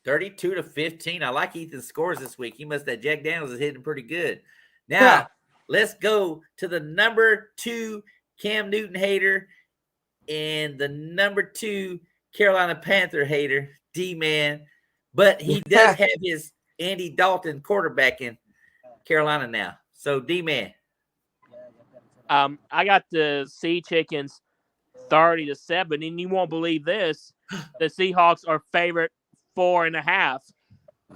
32-15. I like Ethan's scores this week. He must have Jack Daniels is hitting pretty good. Now, let's go to the number 2 Cam Newton hater and the number 2 Carolina Panther hater, D-Man. But he does have his Andy Dalton quarterback in Carolina now. So, D-Man. I got the Sea Chickens 30-7, and you won't believe this. The Seahawks are favorite 4.5.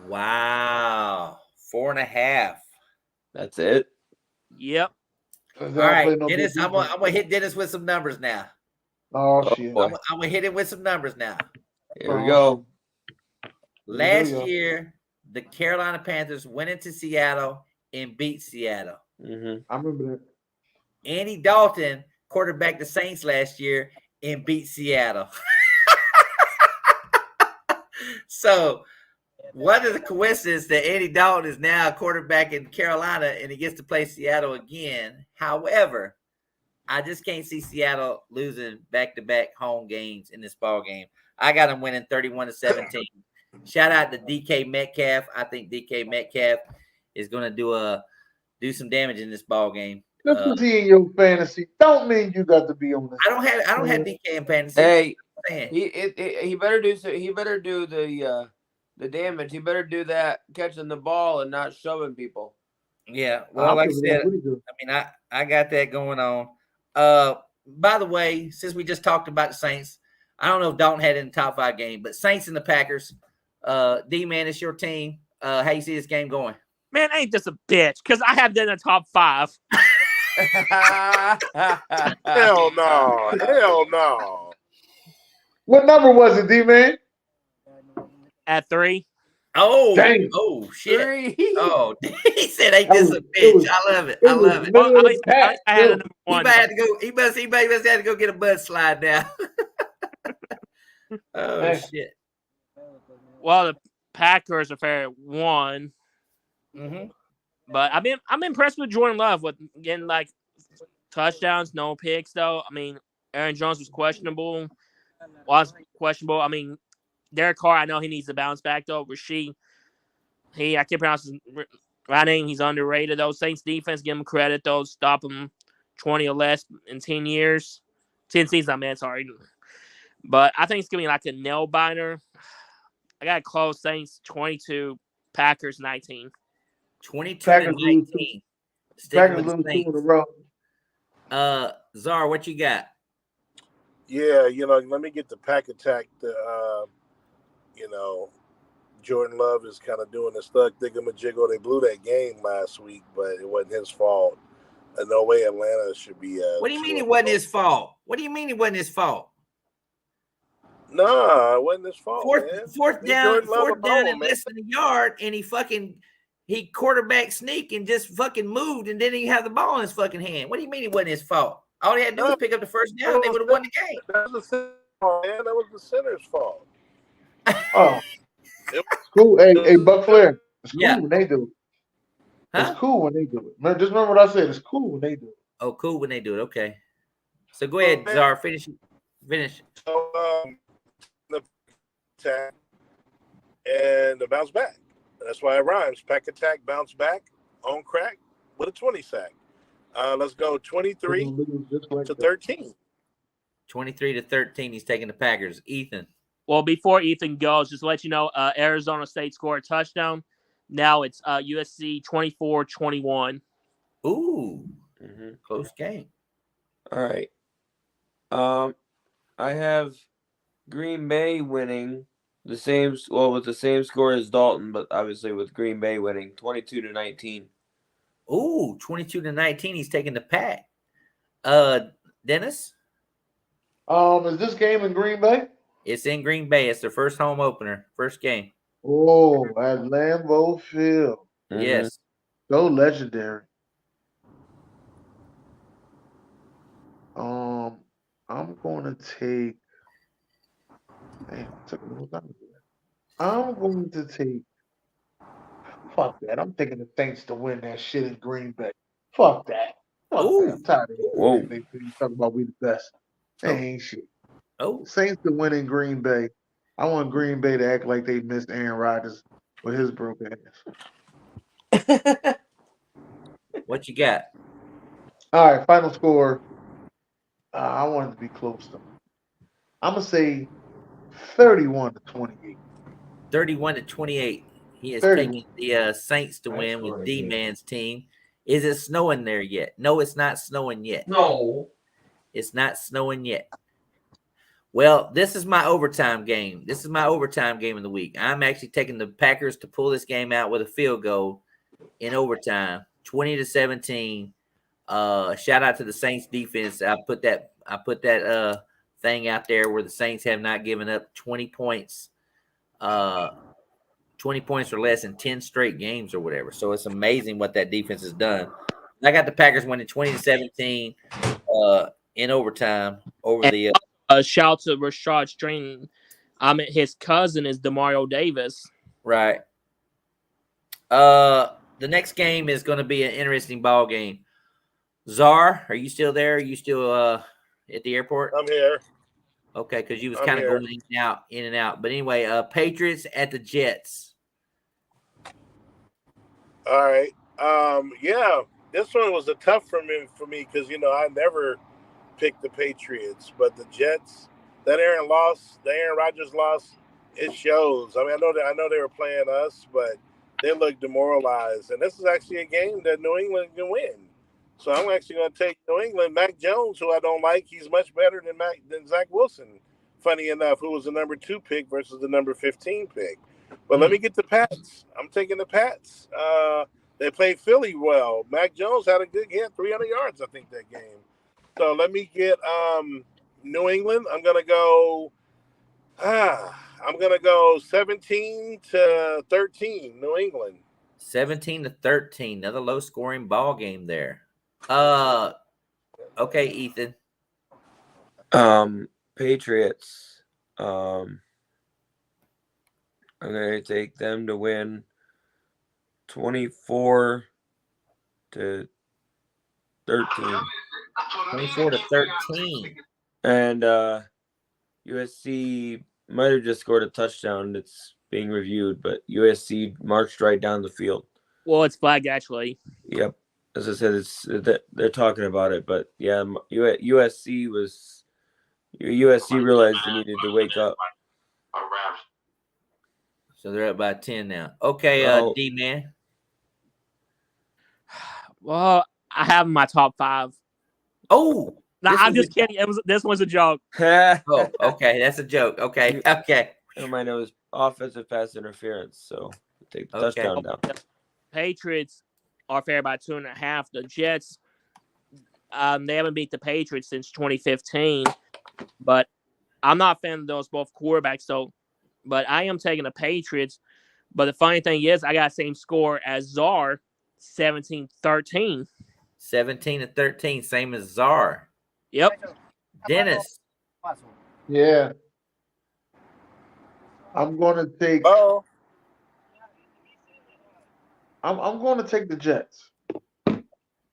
Wow. 4.5. That's it? Yep. All right, Dennis, I'm gonna hit Dennis with some numbers now. Oh, shit. I'm gonna hit him with some numbers now. Here we go. Last year, the Carolina Panthers went into Seattle and beat Seattle. Mm-hmm. I remember that. Andy Dalton quarterbacked the Saints last year and beat Seattle. So, what is the coincidence that Andy Dalton is now a quarterback in Carolina and he gets to play Seattle again? However, I just can't see Seattle losing back-to-back home games in this ball game. I got them winning 31-17. Shout out to DK Metcalf. I think DK Metcalf is going to do some damage in this ball game. Just to see in your fantasy don't mean you got to be on this. I don't have DK in fantasy. Hey, he better do so. He better do the damage. He better do that catching the ball and not shoving people. Yeah, well, like I said, I mean, I got that going on. By the way, since we just talked about the Saints, I don't know if Dalton had it in the top 5 game, but Saints and the Packers. D-Man, it's your team. How you see this game going? Man, ain't this a bitch? Because I have them in the top 5. Hell no. Hell no. What number was it, D-Man? At 3. Dang. Oh shit. 3. Oh, he said, "Ain't this a It bitch?" was, I love it. it I was love it. Well, middle at of least, the pack. I had a Too. number He 1. might have to go. He must have to go get a bud slide now. Oh Hey. shit. Well, the Packers are fair at 1. Mm-hmm. But I'm impressed with Jordan Love with getting like touchdowns, no picks though. I mean, Aaron Jones was questionable. I mean, Derek Carr, I know he needs to bounce back though. Rasheed, I can't pronounce his right name. He's underrated though. Saints defense, give him credit though. Stop him 20 or less in 10 years. 10 seasons, I meant, sorry. But I think it's gonna be like a nail biter. I got close. Saints 22, Packers 19. 22 Packers to lose 19. Sticking with the lose 2 in a Saints. row. Czar, what you got? Yeah, let me get the pack attack. Jordan Love is kind of doing this thug thingamajiggle. They blew that game last week, but it wasn't his fault. No way Atlanta should be. What do you mean it wasn't his fault? What do you mean it wasn't his fault? Nah, it wasn't his fault, man. Fourth down alone, and less than a yard, and he quarterback sneak and just fucking moved, and then he had the ball in his fucking hand. What do you mean it wasn't his fault? All he had to do was pick up the first down, and they would have won the game. That was the fault, man. That was the center's fault. Oh, cool. Hey, Buck Flair. It's cool when they do it. Huh? It's cool when they do it. Just remember what I said. It's cool when they do it. Oh, cool when they do it. Okay. So go ahead, Czar. Finish. So, the attack and the bounce back. That's why it rhymes. Pack attack, bounce back, on crack with a 20 sack. Let's go 23 to 13. 23 to 13. He's taking the Packers. Ethan. Well, before Ethan goes, just to let you know, Arizona State scored a touchdown. Now it's USC 24-21. Ooh, close game. All right. I have Green Bay winning with the same score as Dalton, but obviously with Green Bay winning 22 to 19. Ooh, 22 to 19. He's taking the Pack. Dennis? Is this game in Green Bay? It's in Green Bay. It's their first home opener, first game. Oh, at Lambeau Field. Yes. So legendary. I'm going to take. I'm going to take. Fuck that. I'm taking the Saints to win that shit in Green Bay. Fuck that. Fuck that. I'm tired of it. Whoa. They talking about we the best. They ain't shit. Oh. Saints to win in Green Bay. I want Green Bay to act like they missed Aaron Rodgers with his broken ass. What you got? All right, final score. I want it to be close though. I'm gonna say 31 to 28. 31 to 28. He is 31. taking the Saints to win with D-Man's team. Is it snowing there yet? No, it's not snowing yet. No. It's not snowing yet. Well, this is my overtime game. This is my overtime game of the week. I'm actually taking the Packers to pull this game out with a field goal in overtime, 20 to 17. Shout out to the Saints defense. I put that thing out there where the Saints have not given up 20 points. 20 points or less in 10 straight games or whatever. So it's amazing what that defense has done. I got the Packers winning 20 to 17 in overtime over the Shout to Rashad String. His cousin is Demario Davis. right. The next game is going to be an interesting ball game. Czar, are you still there? Are you still at the airport? I'm here. Okay, because you was kind of going in and out. But anyway, Patriots at the Jets. All right. Yeah, this one was a tough for me because I never picked the Patriots, but the Jets, that Aaron Rodgers loss, it shows. I mean, I know they were playing us, but they look demoralized, and this is actually a game that New England can win. So I'm actually going to take New England. Mac Jones, who I don't like, he's much better than Zach Wilson. Funny enough, who was the number 2 pick versus the number 15 pick. But let me get the Pats. I'm taking the Pats. They played Philly well. Mac Jones had a good game, 300 yards, I think, that game. So let me get New England. I'm gonna go 17-13, New England. 17-13. Another low scoring ball game there. Okay, Ethan. Patriots. I'm gonna take them to win 24-13. 24-13. And USC might have just scored a touchdown that's being reviewed, but USC marched right down the field. Well, it's flagged actually. Yep. As I said, they're talking about it, but yeah, USC realized they needed to wake up. So they're up by 10 now. Okay, D-Man. Well, I have my top 5. Oh, no, I'm just kidding. This was a joke. Oh, okay, that's a joke. Okay. Mine was offensive pass interference, so take the touchdown down. The Patriots are favored by 2.5. The Jets, they haven't beat the Patriots since 2015, but I'm not a fan of those both quarterbacks. But I am taking the Patriots. But the funny thing is, I got the same score as Czar, 17-13. 17-13, same as Czar. Yep. Dennis. Yeah. I'm going to take. Oh. I'm going to take the Jets.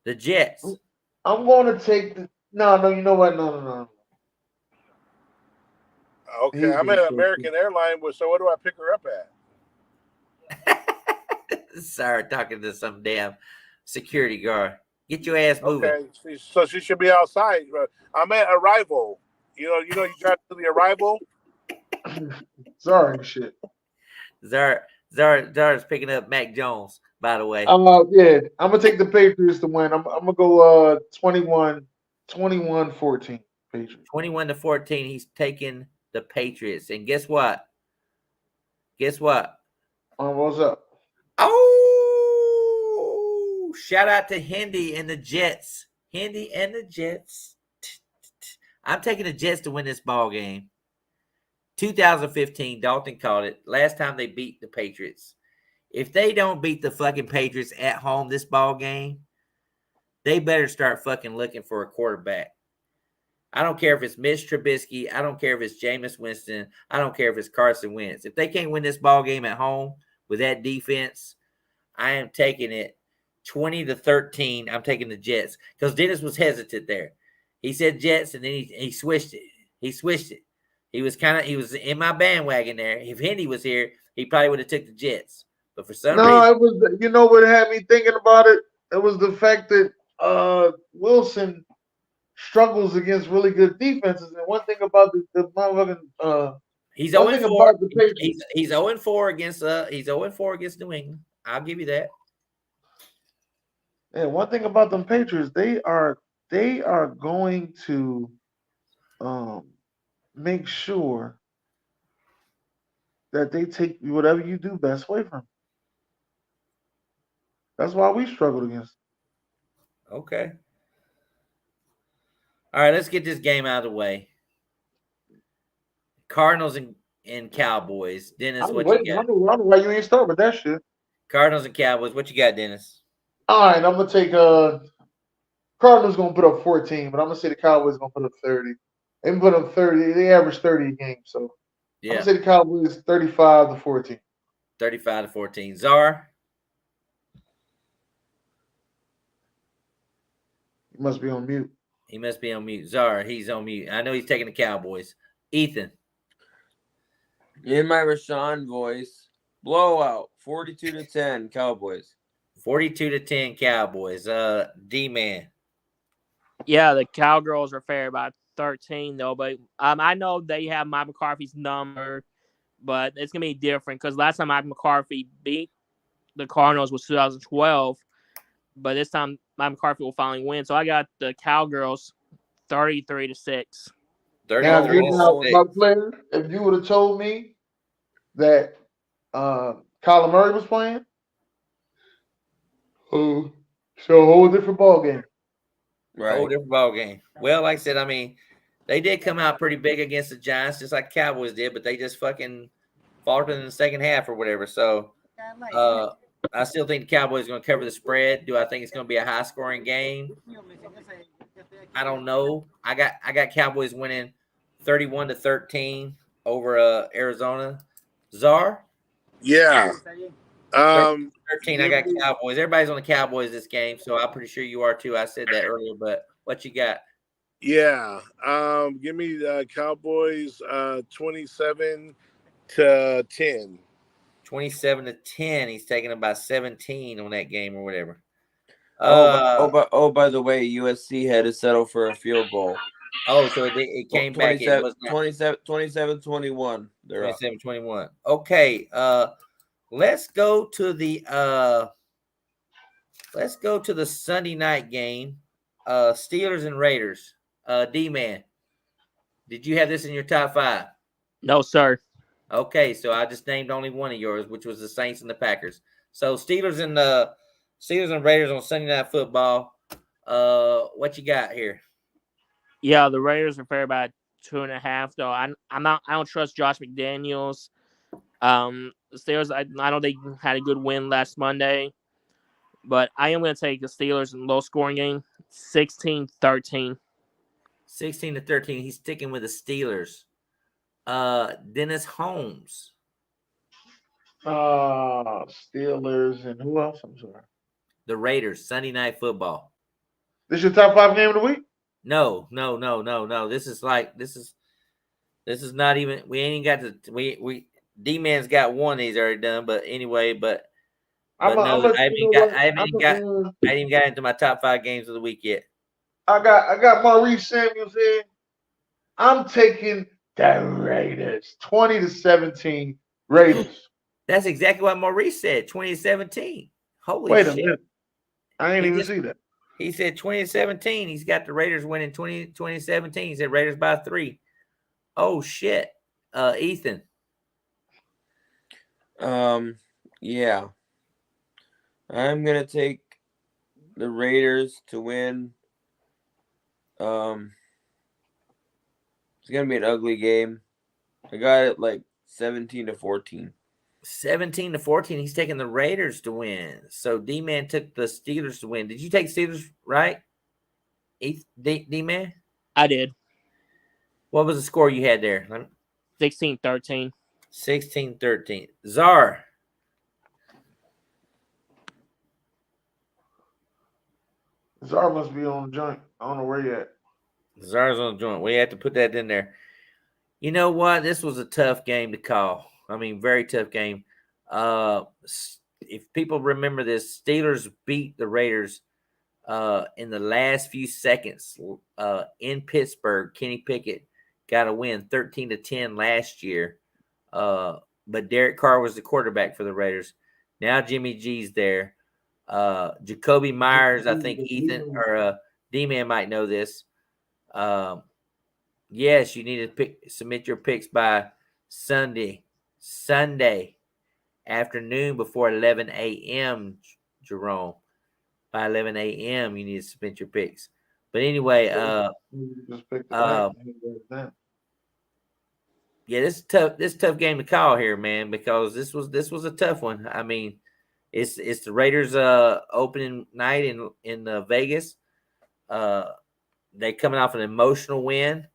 The Jets. I'm going to take the. No. You know what? No. Okay, I'm at American Airlines, so what do I pick her up at? Sorry, talking to some damn security guard. Get your ass moving. Okay, so she should be outside. I'm at Arrival. You drive to the Arrival. Sorry, shit. Zara's picking up Mac Jones, by the way. Yeah, I'm gonna take the Patriots to win. I'm gonna go 21-14 Patriots. 21-14. He's taking the Patriots, and guess what? What's up? Oh, shout out to Hendy and the Jets. I'm taking the Jets to win this ball game. 2015, Dalton called it. Last time they beat the Patriots. If they don't beat the fucking Patriots at home this ball game, they better start fucking looking for a quarterback. I don't care if it's Mitch Trubisky. I don't care if it's Jameis Winston. I don't care if it's Carson Wentz. If they can't win this ball game at home with that defense, I am taking it 20-13. I'm taking the Jets because Dennis was hesitant there. He said Jets, and then he switched it. He was in my bandwagon there. If Hendy was here, he probably would have took the Jets. But for some reason, it was. You know what had me thinking about it? It was the fact that Wilson struggles against really good defenses. And one thing about the motherfucking he's 0-4. He's 0-4 against he's 0-4 against New England. I'll give you that. Yeah, one thing about them Patriots, they are going to make sure that they take whatever you do best away from them. That's why we struggled against them. Okay. All right, let's get this game out of the way. Cardinals and Cowboys. Dennis, what you got? I don't know why you ain't start with that shit. Cardinals and Cowboys. What you got, Dennis? All right, I'm gonna take Cardinals gonna put up 14, but I'm gonna say the Cowboys gonna put up 30. They put up 30. They average 30 a game, so yeah. I'm gonna say the Cowboys 35-14. 35-14. Czar. He must be on mute. Czar, he's on mute. I know he's taking the Cowboys. Ethan. In my Rashawn voice, blowout, 42-10 Cowboys. 42-10 Cowboys. D-Man. Yeah, the Cowgirls are fair by 13 though, but I know they have Mike McCarthy's number, but it's gonna be different because last time Mike McCarthy beat the Cardinals was 2012, but this time Mike McCarthy will finally win. So I got the Cowgirls 33-6. Now, Flair, if you would have told me that Kyler Murray was playing, Oh, so a whole different ball game. Whole Right. different ball game. Well, like I said, I mean, they did come out pretty big against the Giants, just like Cowboys did, but they just fucking faltered in the second half or whatever. So I still think the Cowboys are going to cover the spread. Do I think it's going to be a high scoring game? I don't know. I got Cowboys winning 31-13 over Arizona. Czar? Yeah. 13. I Give got me, Cowboys. Everybody's on the Cowboys this game, so I'm pretty sure you are too. I said that earlier, but what you got? yeah. Give me Cowboys 27-10. 27-10. He's taking about 17 on that game or whatever. By the way, USC had to settle for a field goal. So it came back. It was not 27-21. They're up. 27-21. Okay. Let's go to the Sunday night game. Steelers and Raiders. D-Man, did you have this in your top 5? No, sir. Okay, so I just named only one of yours, which was the Saints and the Packers. So Steelers and Raiders on Sunday Night Football. What you got here? Yeah, the Raiders are fair by 2.5. Though I don't trust Josh McDaniels. The Steelers, I know they had a good win last Monday, but I am going to take the Steelers in low scoring game, 16-13. 16-13. He's sticking with the Steelers. Dennis Holmes. Steelers and who else? I'm sorry. The Raiders, Sunday Night Football. This your top 5 game of the week? No. This is not even. We ain't got to. We D-Man's got one he's already done, but anyway, I haven't even got into my top 5 games of the week yet. I got Maurice Samuels here. I'm taking the Raiders, 20-17 Raiders. That's exactly what Maurice said. 2017. Holy Wait shit! a minute, I ain't even see that. He said 2017. He's got the Raiders winning 2017. He said Raiders by 3. Oh shit, Ethan. Yeah. I'm gonna take the Raiders to win. It's gonna be an ugly game. I got it like 17-14. 17-14. He's taking the Raiders to win. So D-Man took the Steelers to win. Did you take Steelers right? D-Man? I did. What was the score you had there? 16-13. 16-13. Czar. Czar must be on the joint. I don't know where you at. Czar's on the joint. We have to put that in there. You know what? This was a tough game to call. I mean, very tough game. If people remember this, Steelers beat the Raiders in the last few seconds in Pittsburgh. Kenny Pickett got a win 13-10 last year. But Derek Carr was the quarterback for the Raiders. Now Jimmy G's there. Jacoby Myers, I think Ethan or D-Man might know this. Yes, you need to submit your picks by Sunday afternoon before 11 a.m., Jerome. By 11 a.m., you need to submit your picks. But anyway, yeah, this is tough. This is a tough game to call here, man, because this was a tough one. I mean, it's the Raiders' opening night in Vegas. They're coming off an emotional win.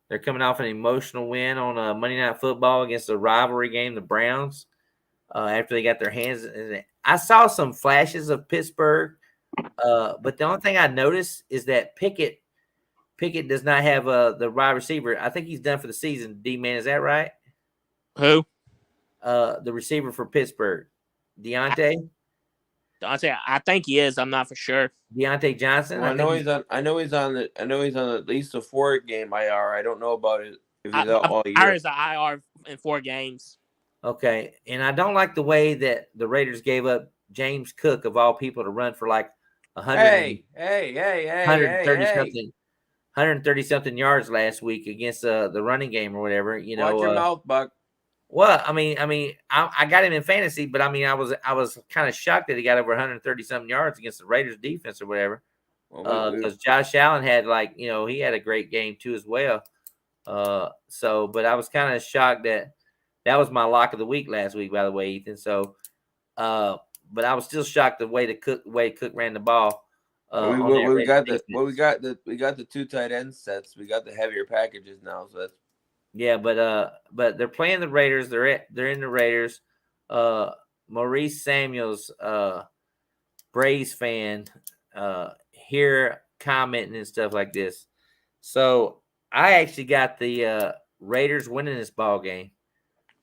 They're coming off an emotional win on Monday Night Football against a rivalry game, the Browns. After they got their hands in it. I saw some flashes of Pittsburgh, but the only thing I noticed is that Pickett does not have the wide receiver. I think he's done for the season. D-Man, is that right? Who? The receiver for Pittsburgh, Deontay. I think he is. I'm not for sure. Deontay Johnson. Well, I know he's on at least a 4-game IR. I don't know about it if he's out all year. IR is an IR in 4 games. Okay, and I don't like the way that the Raiders gave up James Cook of all people to run for like 130 something yards last week against the running game or whatever. You know, watch your mouth, Buck. Well, I got him in fantasy, but I was kind of shocked that he got over 130 something yards against the Raiders defense or whatever. Because Josh Allen had he had a great game too as well. But I was kind of shocked that was my lock of the week last week, by the way, Ethan. So, but I was still shocked the way Cook ran the ball. We got the 2 tight end sets. We got the heavier packages now, so that's. Yeah, but they're playing the Raiders. They're in the Raiders. Maurice Samuels, Braves fan, here commenting and stuff like this. So I actually got the Raiders winning this ball game.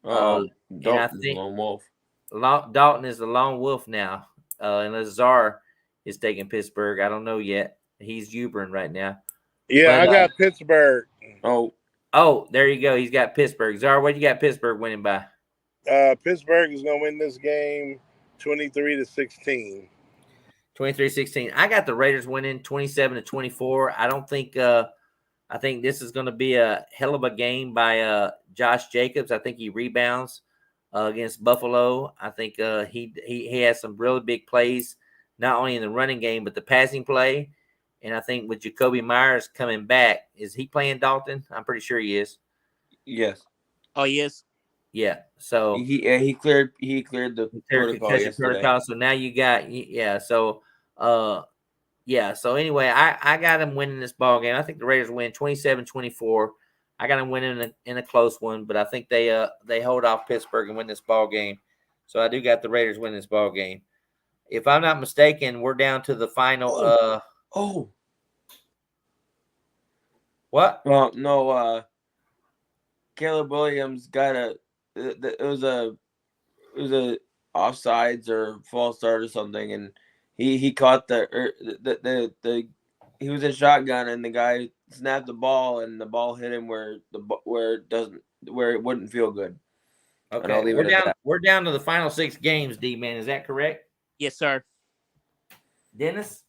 Dalton is the lone wolf. Dalton is the lone wolf now, and Lazar is taking Pittsburgh. I don't know yet. He's Ubering right now. Yeah, I got Pittsburgh. Oh, there you go. He's got Pittsburgh. Zar, what you got Pittsburgh winning by? Pittsburgh is going to win this game 23-16. 23-16. I got the Raiders winning 27-24. I don't think I think this is going to be a hell of a game by Josh Jacobs. I think he rebounds against Buffalo. I think he has some really big plays, not only in the running game but the passing play. And I think with Jacoby Myers coming back, is he playing Dalton? I'm pretty sure he is. Yes. Oh, yes. Yeah. So he cleared the protocol. So now you got So So anyway, I got him winning this ball game. I think the Raiders win 27-24. I got them winning in a close one, but I think they hold off Pittsburgh and win this ball game. So I do got the Raiders winning this ball game. If I'm not mistaken, we're down to the final. What? Well, no. Caleb Williams got it was a offsides or false start or something, and he caught the he was in shotgun and the guy snapped the ball and the ball hit him where it wouldn't feel good. Okay, we're down to the final 6 games, D-Man. Is that correct? Yes, sir. Dennis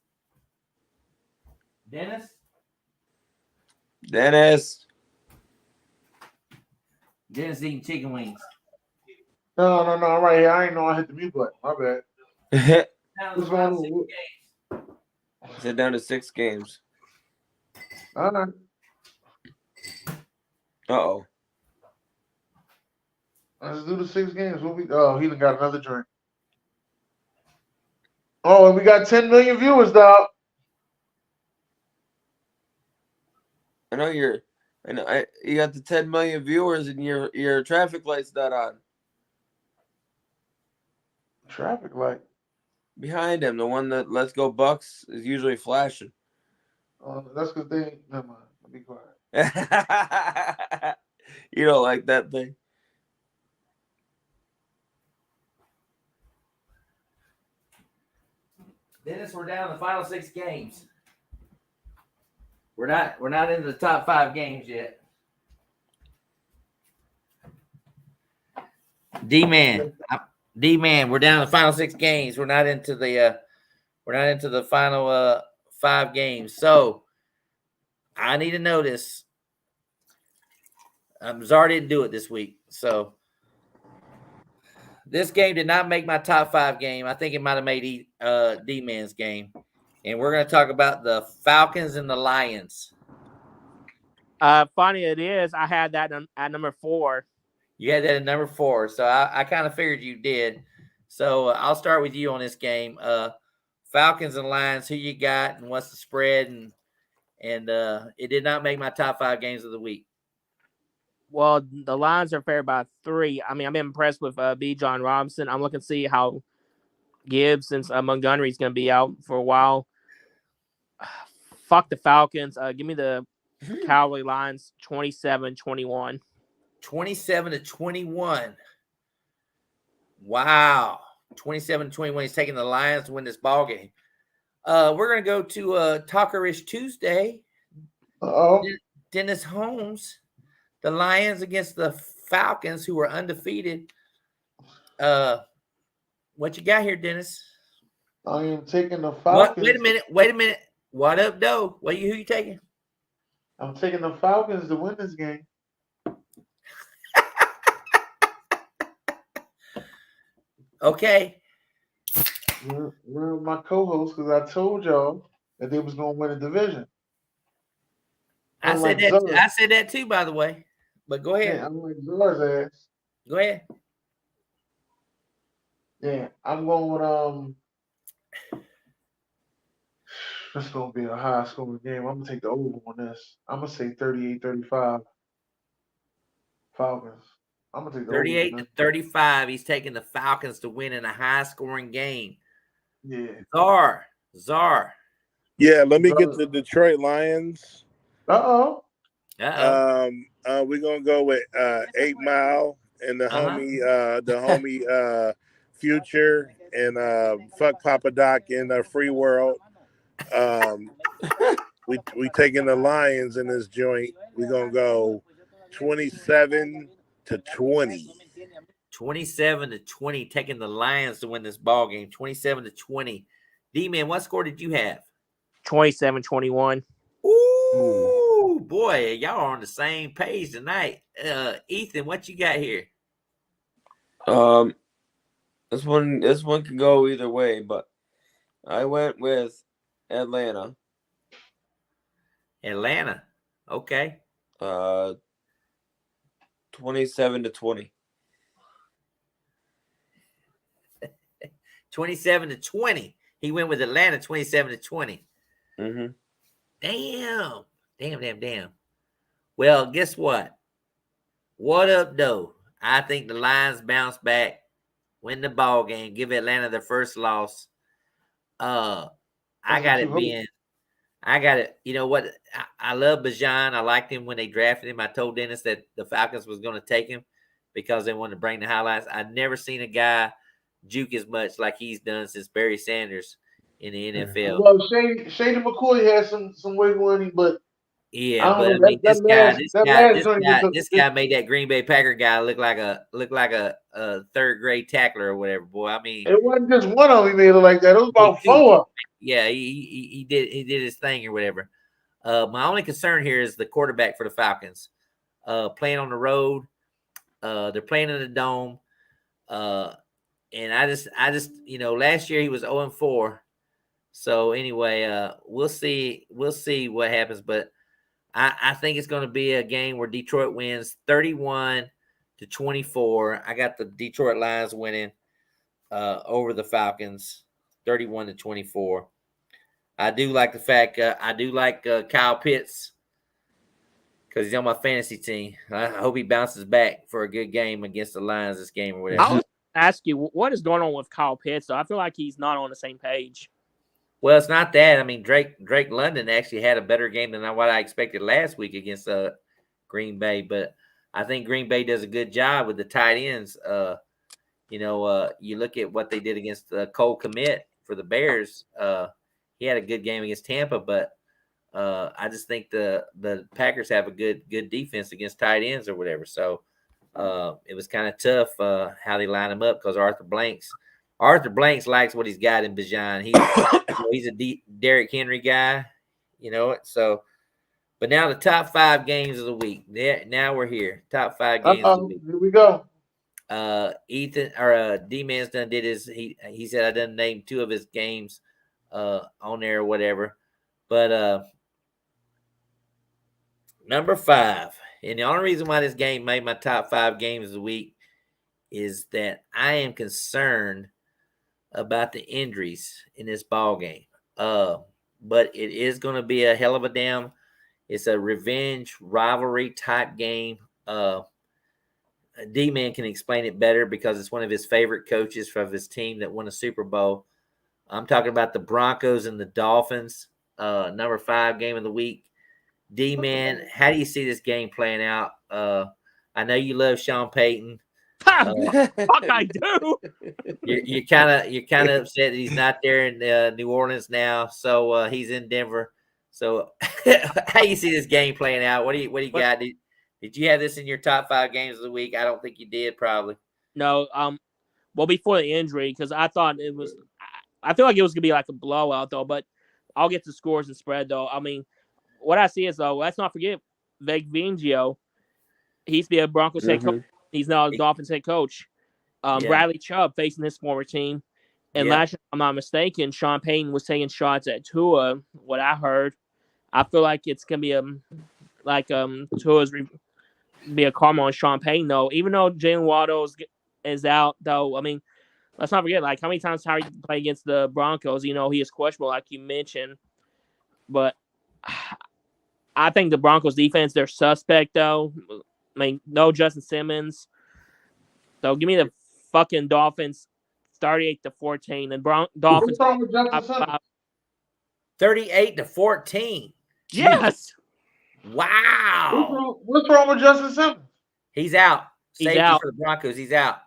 eating chicken wings. No, I'm right here. I ain't know I hit the mute button. My bad. What's wrong with Sit down to 6 games. All right. Uh-oh. Let's do the 6 games. He done got another drink. Oh, and we got 10 million viewers, dog. I know you got the 10 million viewers and your traffic light's not on. Traffic light? Behind him, the one that Let's Go Bucs is usually flashing. That's because they... Never mind. I'll be quiet. You don't like that thing? Dennis, we're down to the final 6 games. We're not into the top 5 games yet. D-Man, we're down to the final 6 games. We're not into the final 5 games. So I need to know this. Zar didn't do it this week, so this game did not make my top 5 game. I think it might have made D-Man's game. And we're going to talk about the Falcons and the Lions. Funny it is, I had that at number 4. You had that at number 4, so I kind of figured you did. So I'll start with you on this game. Falcons and Lions, who you got and what's the spread? And it did not make my top 5 games of the week. Well, the Lions are favored by 3. I mean, I'm impressed with B. John Robinson. I'm looking to see how Gibbs, since Montgomery's going to be out for a while. Fuck the Falcons. Give me the Cowboy Lions 27-21. 27-21. Wow. 27-21. He's taking the Lions to win this ball game. We're going to go to Talkerish Tuesday. Uh-oh. Dennis Holmes. The Lions against the Falcons, who are undefeated. What you got here, Dennis? I am taking the Falcons. Wait a minute. What up, Doe? Who you taking? I'm taking the Falcons to win this game. Okay. We're my co-host because I told y'all that they was gonna win a division. I said that too, by the way. But go ahead. Yeah, I'm like Zara's ass. Go ahead. Yeah, I'm going with This is gonna be a high scoring game. I'm gonna take the over on this. I'm gonna say 38-35 Falcons. I'm gonna take the over on this. 38-35. He's taking the Falcons to win in a high scoring game. Yeah. Czar. Yeah, let me get the Detroit Lions. Uh-oh. We're gonna go with 8 Mile and the homie Future and fuck Papa Doc in the Free World. We taking the Lions in this joint. We're gonna go 27-20. 27-20, taking the Lions to win this ball game. 27-20. D-Man, what score did you have? 27-21. Ooh, boy, y'all are on the same page tonight. Ethan, what you got here? This one can go either way, but I went with Atlanta. Okay. 27-20. 27-20. He went with Atlanta 27-20. Mm-hmm. Damn. Well, guess what? What up, though? I think the Lions bounce back, win the ball game, give Atlanta their first loss. I got it. You know what? I love Bijan. I liked him when they drafted him. I told Dennis that the Falcons was going to take him because they wanted to bring the highlights. I've never seen a guy juke as much like he's done since Barry Sanders in the NFL. Well, Shady McCoy has some wiggle in him, but yeah, I mean, this guy made that Green Bay Packer guy look like a third grade tackler or whatever. Boy, I mean, it wasn't just one of them he made it like that. It was about four. Yeah, he did his thing or whatever. My only concern here is the quarterback for the Falcons. Playing on the road, they're playing in the dome, and I just last year he was 0-4. So anyway, we'll see what happens, but I think it's going to be a game where Detroit wins 31-24. I got the Detroit Lions winning over the Falcons 31-24. I do like the fact Kyle Pitts because he's on my fantasy team. I hope he bounces back for a good game against the Lions this game or whatever. I was ask you what is going on with Kyle Pitts. So I feel like he's not on the same page. Well, it's not that. I mean, Drake London actually had a better game than what I expected last week against Green Bay, but I think Green Bay does a good job with the tight ends. You look at what they did against Cole Kmet for the Bears. He had a good game against Tampa, but I just think the Packers have a good defense against tight ends or whatever. So it was kind of tough how they line him up because Arthur Blanks likes what he's got in Bijan. He's a Derrick Henry guy, So, but now the top 5 games of the week. Now we're here. Top 5 games of the week. Here we go. Ethan or D-Man's done did his. He said I done named 2 of his games on there or whatever, but number 5, and the only reason why this game made my top 5 games of the week is that I am concerned about the injuries in this ball game. But it is going to be a hell of a damn. It's a revenge rivalry type game. D-Man can explain it better because it's one of his favorite coaches from his team that won a Super Bowl. I'm talking about the Broncos and the Dolphins. Number 5 game of the week. D-Man, how do you see this game playing out? I know you love Sean Payton. Fuck, I do. You're kind of upset that he's not there in New Orleans now, so he's in Denver. So, how do you see this game playing out? What do you got? Did you have this in your top 5 games of the week? I don't think you did, probably. No. Well, before the injury, because I thought it was. I feel like it was gonna be like a blowout though, but I'll get the scores and spread though. I mean, what I see is though, let's not forget Vic Fangio. He used to be a Broncos head coach. He's now a Dolphins head coach. Bradley Chubb facing his former team. And last year, if I'm not mistaken, Sean Payton was taking shots at Tua. What I heard, I feel like it's gonna be Tua's be a karma on Sean Payton though. Even though Jalen Waddle is out though, I mean, let's not forget how many times Tyreek played against the Broncos. He is questionable, like you mentioned. But I think the Broncos defense, they're suspect though. I mean, no Justin Simmons. So give me the fucking Dolphins 38-14. And Dolphins. What's wrong with Justin Simmons? 38-14. Yes. Wow. What's wrong with Justin Simmons? He's out. He's out for the Broncos. He's out.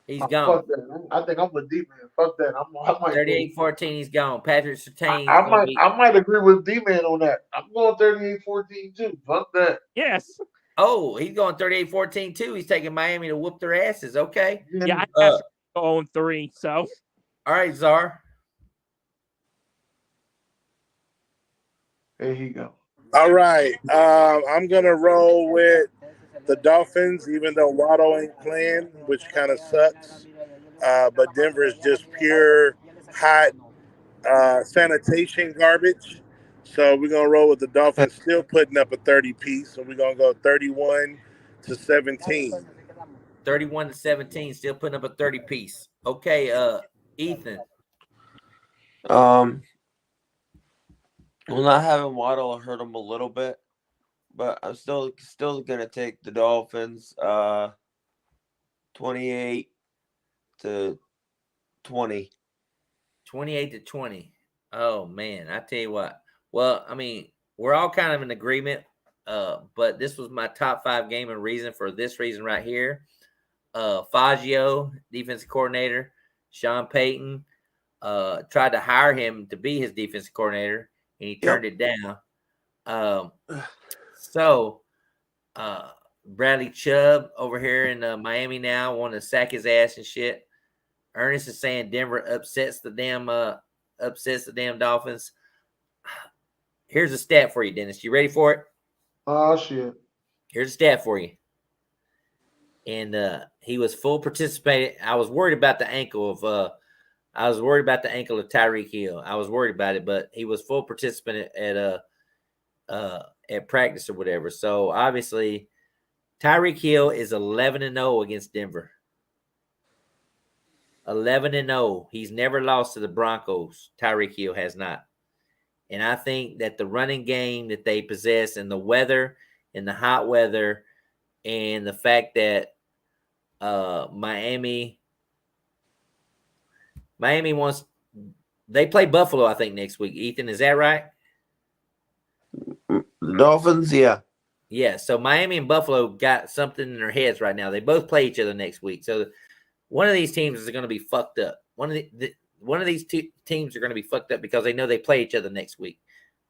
He's gone. Fuck that. I think I'm with D-Man. Fuck that. I might 38-14. He's gone. Patrick Surtain. I might agree with D-Man on that. I'm going 38-14 too. Fuck that. Yes. Oh, he's going 38-14 too. He's taking Miami to whoop their asses. Okay. Yeah, I have to go on 3. So. All right, Czar. There you go. All right. I'm going to roll with the Dolphins, even though Waddle ain't playing, which kind of sucks. But Denver is just pure, hot sanitation garbage. So we're going to roll with the Dolphins still putting up a 30-piece. So we're going to go 31-17. 31-17, still putting up a 30-piece. Okay, Ethan. Well, not having Waddle hurt him a little bit, but I'm still gonna take the Dolphins. 28-20. 28-20. Oh man, I tell you what. Well, I mean, we're all kind of in agreement. But this was my top 5 game and reason for this reason right here. Fangio, defensive coordinator, Sean Payton, tried to hire him to be his defensive coordinator. And he turned it down. Bradley Chubb over here in Miami now wanting to sack his ass and shit. Ernest is saying Denver upsets the damn Dolphins. Here's a stat for you, Dennis. You ready for it? Oh shit. Here's a stat for you. And he was full participant. I was worried about the ankle of Tyreek Hill. I was worried about it, but he was full participant at practice or whatever. So obviously, Tyreek Hill is 11-0 against Denver. 11-0. He's never lost to the Broncos. Tyreek Hill has not. And I think that the running game that they possess and the weather and the hot weather and the fact that Miami wants they play Buffalo, I think, next week. Ethan, is that right? The Dolphins, yeah. Yeah, so Miami and Buffalo got something in their heads right now. They both play each other next week. So one of these teams is going to be fucked up. One of these two teams are going to be fucked up because they know they play each other next week.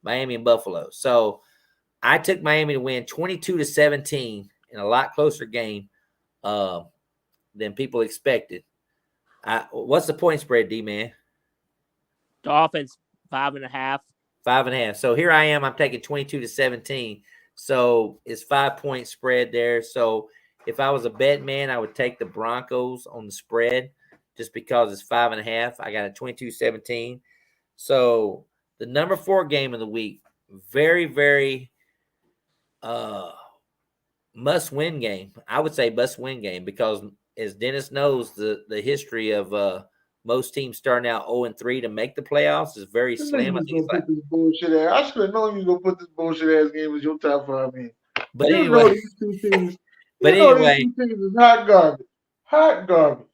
Miami and Buffalo. So I took Miami to win 22-17 in a lot closer game than people expected. What's the point spread, D-Man? Dolphins 5.5. 5.5. So here I am. I'm taking 22-17. So it's 5-point spread there. So if I was a bet man, I would take the Broncos on the spread just because it's 5.5. I got a 22-17. So the number 4 game of the week, very, very must-win game. I would say must-win game because, as Dennis knows, the history of most teams starting out 0-3 to make the playoffs is very slim. I should have known you were going to put this bullshit ass game as your top 5 game. But anyway, these two teams. These two teams is hot garbage. Hot garbage.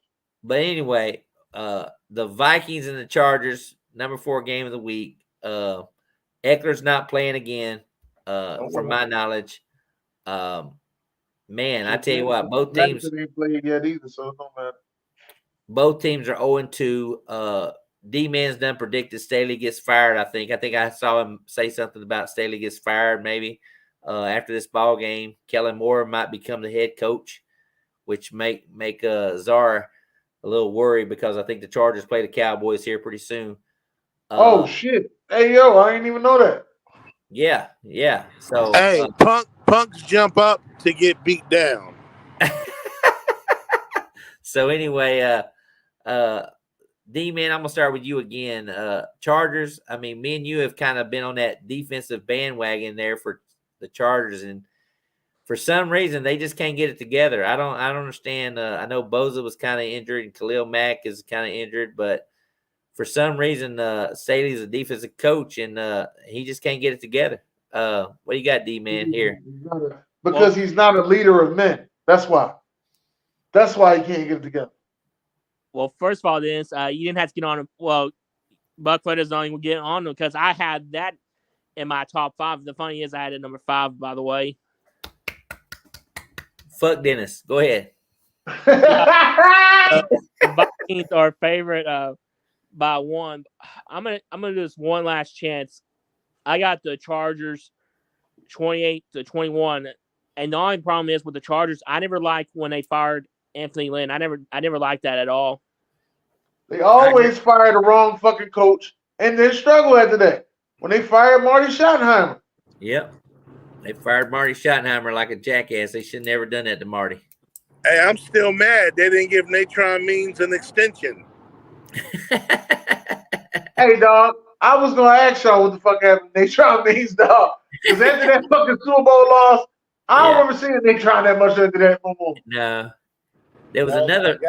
But anyway, the Vikings and the Chargers, number 4 game of the week. Eckler's not playing again, from my knowledge. Man, I tell you what, both teams ain't playing yet either, so it don't matter. Both teams are 0-2. D-Man's done predicted Staley gets fired, I think. I think I saw him say something about Staley gets fired maybe after this ball game. Kellen Moore might become the head coach, which make Czar a little worried because I think the Chargers play the Cowboys here pretty soon. Oh, shit. Hey, yo, I didn't even know that. Yeah. So hey, punks jump up to get beat down. So anyway, D-Man, I'm gonna start with you again. Chargers. I mean, me and you have kind of been on that defensive bandwagon there for the Chargers, and for some reason they just can't get it together. I don't understand. I know Boza was kind of injured and Khalil Mack is kind of injured, but for some reason, Staley's a defensive coach and he just can't get it together. What do you got, D-Man, here? Because he's not a leader of men. That's why. That's why he can't get it together. Well, first of all, Dennis, you didn't have to get on him. Well, Buck Fighters don't even get on him because I had that in my top 5. The funny is I had it number 5, by the way. Fuck Dennis. Go ahead. The Vikings are favorite by 1. I'm gonna do this one last chance. I got the Chargers 28-21, and the only problem is with the Chargers, I never liked when they fired Anthony Lynn. I never liked that at all. They always fire the wrong fucking coach and then struggle after that. When they fired Marty Schottenheimer. Yep. They fired Marty Schottenheimer like a jackass. They should have never done that to Marty. Hey, I'm still mad. They didn't give Natron Means an extension. Hey, dog, I was going to ask y'all what the fuck happened to Natron Means, dog. Because after that fucking Super Bowl loss, I don't remember seeing Natron that much after that no more. No. There was another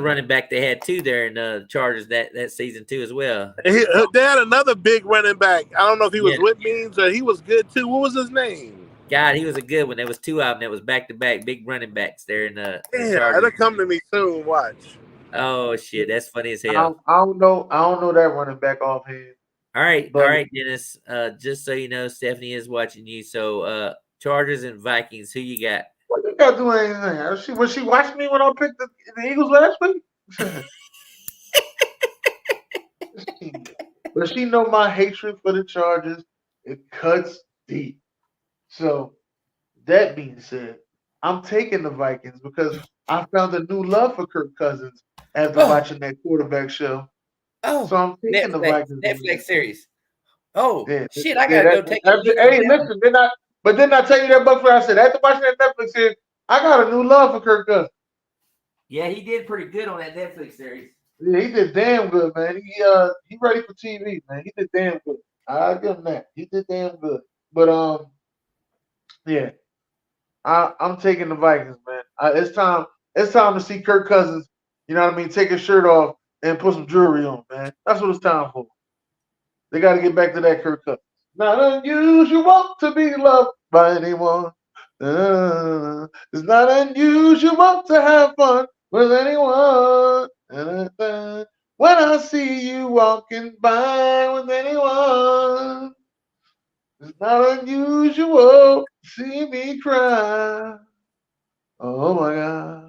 running back they had too there in the Chargers that season too as well. They had another big running back. I don't know if he was with Means or he was good too. What was his name? God, he was a good one. There was 2 of them that was back to back, big running backs there in the Chargers. It'll come to me soon. Watch. Oh shit, that's funny as hell. I don't know that running back offhand. All right, Dennis. Just so you know, Stephanie is watching you. So Chargers and Vikings, who you got? What you got doing anything? Was she watching me when I picked the Eagles last week? But she know my hatred for the Chargers. It cuts deep. So that being said, I'm taking the Vikings because I found a new love for Kirk Cousins after watching that quarterback show. Oh, so I'm taking the Vikings. Netflix series. Oh, yeah, shit! I gotta go take it. Hey, listen, didn't I tell you that before? I said after watching that Netflix series, I got a new love for Kirk Cousins. Yeah, he did pretty good on that Netflix series. Yeah, he did damn good, man. He ready for TV, man. He did damn good. I'll give him that. He did damn good. But yeah, I'm taking the Vikings, man. It's time to see Kirk Cousins. You know what I mean? Take his shirt off and put some jewelry on, man. That's what it's time for. They got to get back to that Kirk Cousins. Not unusual to be loved by anyone. It's not unusual to have fun with anyone. When I see you walking by with anyone, it's not unusual to see me cry. Oh my God.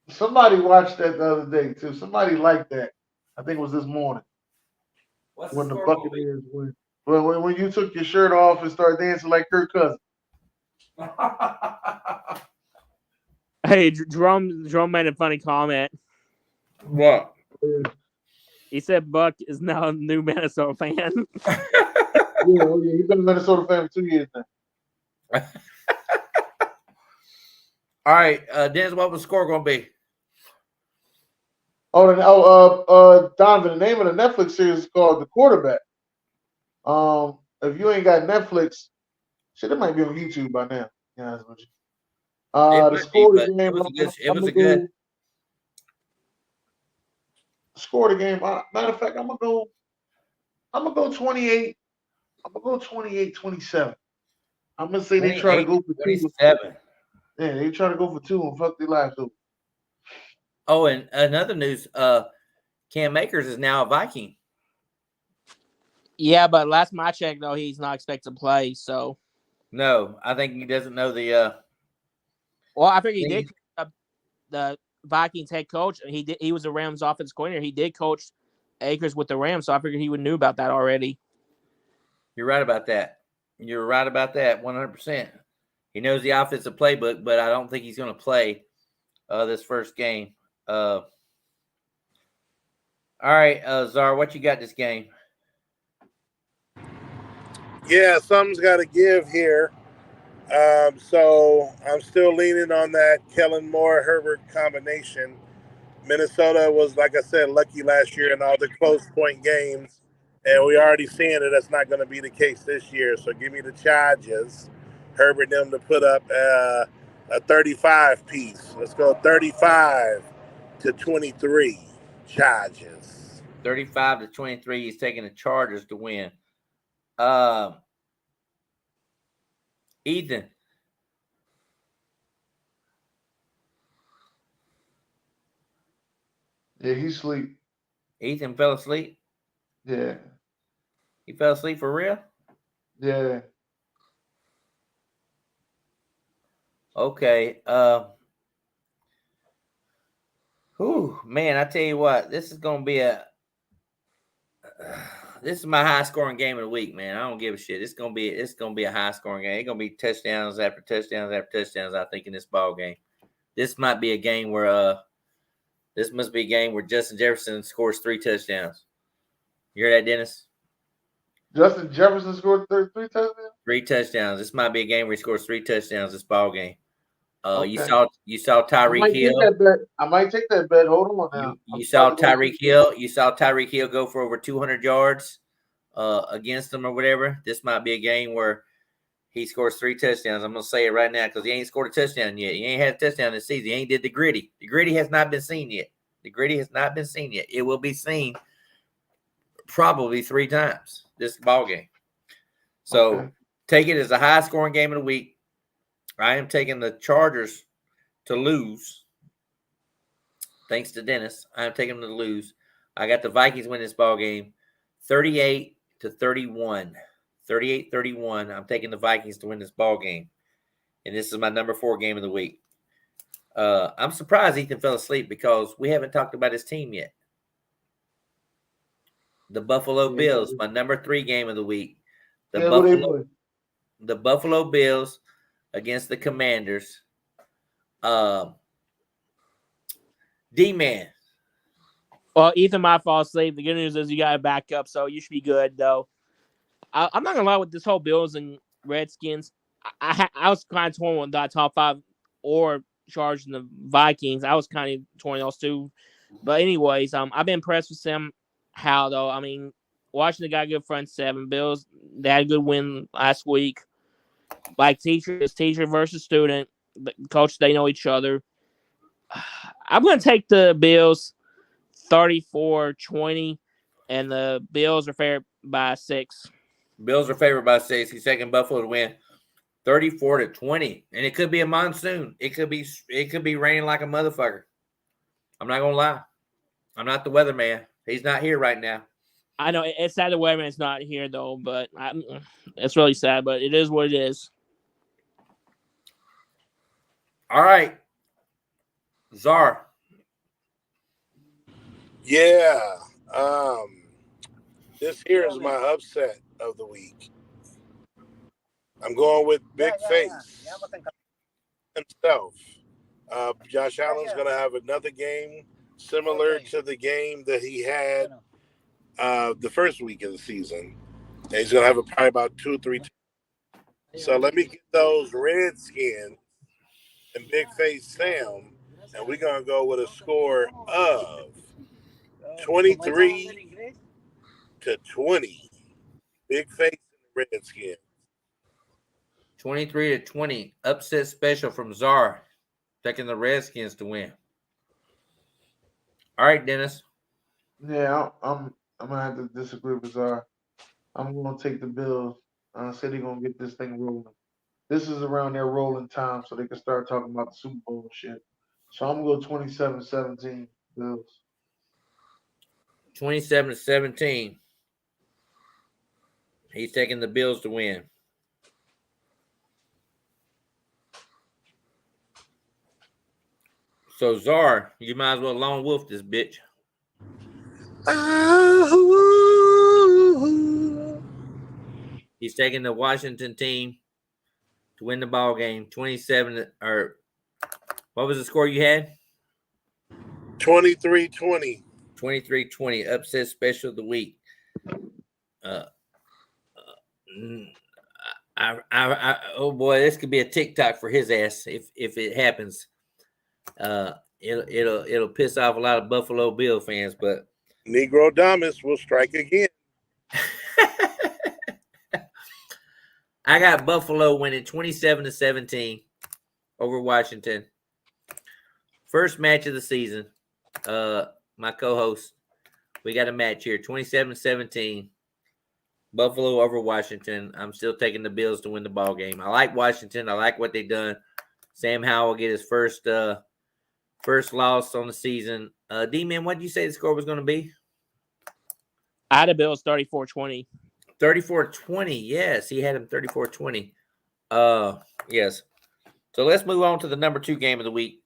Somebody watched that the other day too. Somebody liked that. I think it was this morning. When the Buccaneers win. When you took your shirt off and started dancing like Kirk Cousins. Hey, Jerome made a funny comment. What? He said Buck is now a new Minnesota fan. Yeah, he's been a Minnesota fan for 2 years now. All right, Dennis, what was the score going to be? Donovan, the name of the Netflix series is called The Quarterback. If you ain't got Netflix, shit, it might be on YouTube by now. Yeah, that's what you. The score of the game. It was a good. Score of the game. Matter of fact, I'm gonna go 28. I'm gonna go 28-27. I'm gonna say they try to go for 27. Yeah, they try to go for 2 and fuck their lives over. Oh, and another news, Cam Akers is now a Viking. Yeah, but last time I checked, though, he's not expected to play. So, no, I think he doesn't know the. Well, I think he did. The Vikings head coach, he was the Rams offensive coordinator. He did coach Akers with the Rams, so I figured he would knew about that already. You're right about that. 100%. He knows the offensive playbook, but I don't think he's going to play this first game. All right, Czar, what you got this game? Yeah, something's got to give here. So I'm still leaning on that Kellen Moore Herbert combination. Minnesota was, like I said, lucky last year in all the close point games, and we already seeing that that's not going to be the case this year. So give me the Chargers. Herbert them to put up a 35 piece. Let's go 35-23 Chargers. 35-23. He's taking the Chargers to win. Ethan. Yeah, he sleep. Ethan fell asleep? Yeah. He fell asleep for real? Yeah. Okay. Man, I tell you what, this is gonna be this is my high scoring game of the week, man. I don't give a shit. It's gonna be a high scoring game. It's gonna be touchdowns after touchdowns after touchdowns, I think, in this ball game. This might be a game where this must be a game where Justin Jefferson scores 3 touchdowns. You hear that, Dennis? Justin Jefferson scored 3 touchdowns? 3 touchdowns. This might be a game where he scores 3 touchdowns this ball game. Okay. You saw Tyreek Hill. I might take that bet. Hold on now. You saw Tyreek Hill. You saw Tyreek Hill go for over 200 yards against them or whatever. This might be a game where he scores 3 touchdowns. I'm gonna say it right now because he ain't scored a touchdown yet. He ain't had a touchdown this season. He ain't did the gritty. The gritty has not been seen yet. It will be seen probably 3 times this ball game. So take it as a high scoring game of the week. I am taking the Chargers to lose. Thanks to Dennis. I'm taking them to lose. I got the Vikings win this ball game 38-31. 38-31. I'm taking the Vikings to win this ball game. And this is my number 4 game of the week. I'm surprised Ethan fell asleep because we haven't talked about his team yet. The Buffalo Bills, my number 3 game of the week. The Buffalo Bills against the Commanders. D-Man. Well, Ethan might fall asleep. The good news is you got it back up, so you should be good, though. I'm not going to lie with this whole Bills and Redskins. I was kind of torn with that top 5 or Chargers and the Vikings. I was kind of torn those two. But anyways, I've been impressed with Sam Howell, though. I mean, Washington got a good front 7. Bills, they had a good win last week. Like teacher versus student. The coach, they know each other. I'm going to take the Bills 34-20, and the Bills are favored by 6. Bills are favored by 6. He's taking Buffalo to win 34-20, and it could be a monsoon. It could be raining like a motherfucker. I'm not gonna lie. I'm not the weatherman. He's not here right now. I know it's sad the weatherman's not here though, but it's really sad. But it is what it is. All right, Czar. Yeah. This here is my upset of the week. I'm going with Big Face himself. Josh Allen's going to have another game similar to the game that he had the first week of the season. And he's going to have probably about 2 or 3 times. So let me get those Redskins and Big Face Sam, and we're going to go with a score of 23-20. Big Face and Redskins. 23-20. Upset special from Czar. Taking the Redskins to win. All right, Dennis. Yeah, I'm gonna have to disagree with Czar. I'm gonna take the Bills. I said they're gonna get this thing rolling. This is around their rolling time, so they can start talking about the Super Bowl and shit. So I'm gonna go 27-17 Bills. 27-17. He's taking the Bills to win. So, Czar, you might as well lone wolf this bitch. He's taking the Washington team to win the ball game. 27 or what was the score you had? 23-20. 23-20. Upset special of the week. Oh boy, this could be a TikTok for his ass if it happens. It'll piss off a lot of Buffalo Bill fans, but Negro Damas will strike again. I got Buffalo winning 27-17 over Washington. First match of the season. My co-host, we got a match here, 27-17. Buffalo over Washington. I'm still taking the Bills to win the ball game. I like Washington. I like what they've done. Sam Howell will get his first loss on the season. D-Man, what did you say the score was going to be? I had the Bills 34-20. 34-20. Yes, he had him 34-20. Yes. So let's move on to the number 2 game of the week.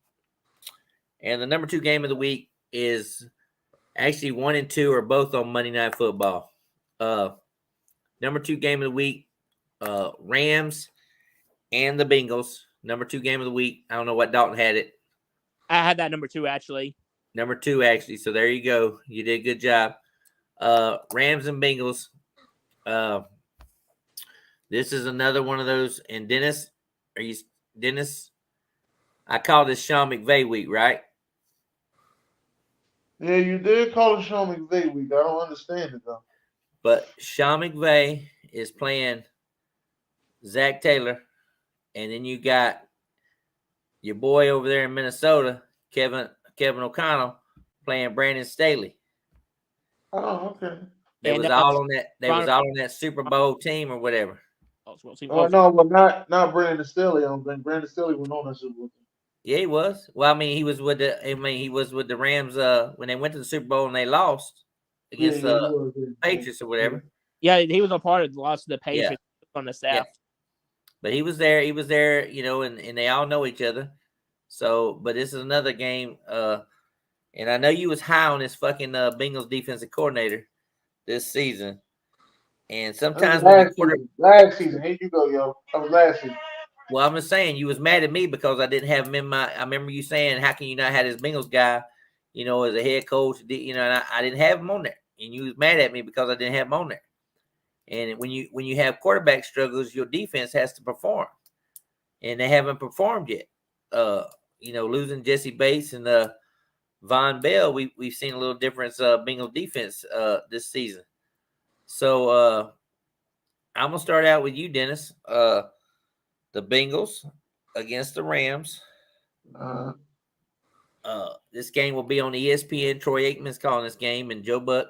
And the number 2 game of the week is actually 1 and 2 are both on Monday Night Football. Number 2 game of the week, Rams and the Bengals. Number 2 game of the week. I don't know what Dalton had it. I had that number 2 actually. Number 2 actually. So there you go. You did a good job. Rams and Bengals. This is another one of those. And Dennis? I call this Sean McVay week, right? Yeah, you did call it Sean McVay week. I don't understand it though. But Sean McVay is playing Zach Taylor, and then you got your boy over there in Minnesota, Kevin O'Connell, playing Brandon Staley. Oh, okay. They was all on that Super Bowl team or whatever. Oh no, well not Brandon Staley. I don't think Brandon Staley was on that Super Bowl team. Yeah, he was. Well, he was with the Rams when they went to the Super Bowl and they lost against Patriots or whatever. Yeah, he was a part of the loss of the Patriots on the staff. Yeah. But he was there, and they all know each other. So, but this is another game. And I know you was high on this fucking Bengals defensive coordinator this season. And sometimes last season, here you go, yo. That was last season. Well, I'm just saying you was mad at me because I didn't have him in my. I remember you saying, "How can you not have this Bengals guy, as a head coach?" And I didn't have him on there, and you was mad at me because I didn't have him on there. And when you have quarterback struggles, your defense has to perform, and they haven't performed yet. Losing Jesse Bates and Von Bell, we've seen a little difference. Bengals defense this season. So I'm gonna start out with you, Dennis. The Bengals against the Rams. This game will be on ESPN. Troy Aikman's calling this game, and Joe Buck,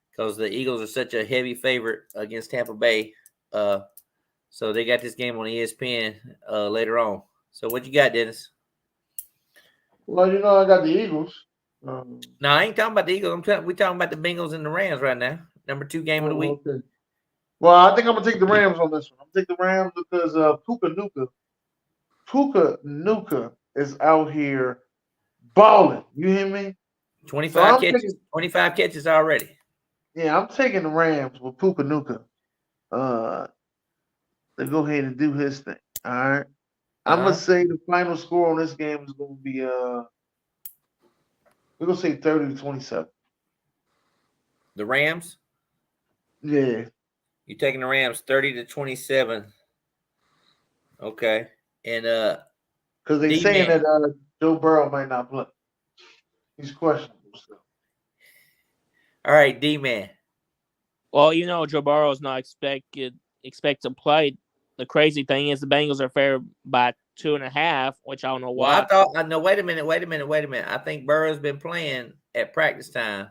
because the Eagles are such a heavy favorite against Tampa Bay. So they got this game on ESPN later on. So what you got, Dennis? Well, I got the Eagles. No, I ain't talking about the Eagles. We're talking about the Bengals and the Rams right now. Number 2 game of the week. Okay. Well, I think I'm gonna take the Rams on this one. I'm gonna take the Rams because Puka Nuka is out here balling. You hear me? 25 catches. 25 catches already. Yeah, I'm taking the Rams with Puka Nuka. To go ahead and do his thing. All right. I'm gonna say the final score on this game is gonna be we're gonna say 30-27. The Rams? Yeah. You're taking the Rams 30-27. Okay. And because they're saying that Joe Burrow might not play. He's questionable still. All right, D-Man. Well, Joe Burrow is not expect to play. The crazy thing is the Bengals are favored by 2.5, which I don't know why. Well, I know. Wait a minute. I think Burrow's been playing at practice time.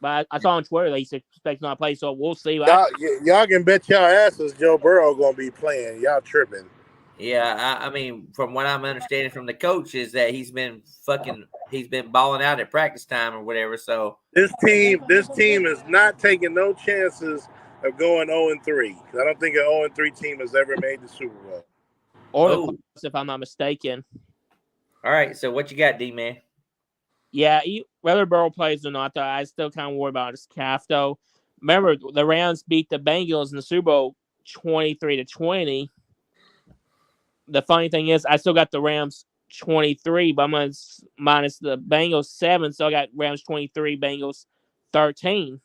But I saw on Twitter that he's expecting not to play, so we'll see. Y'all can bet y'all asses Joe Burrow gonna be playing. Y'all tripping. Yeah, I mean, from what I'm understanding from the coach is that he's been balling out at practice time or whatever. So this team is not taking no chances of going 0-3. I don't think an 0-3 team has ever made the Super Bowl. Or the playoffs, if I'm not mistaken. All right, so what you got, D-Man? Yeah, whether Burrow plays or not, though, I still kind of worry about his calf, though. Remember, the Rams beat the Bengals in the Super Bowl 23-20. The funny thing is, I still got the Rams 23, but I'm minus the Bengals 7, so I got Rams 23, Bengals 13.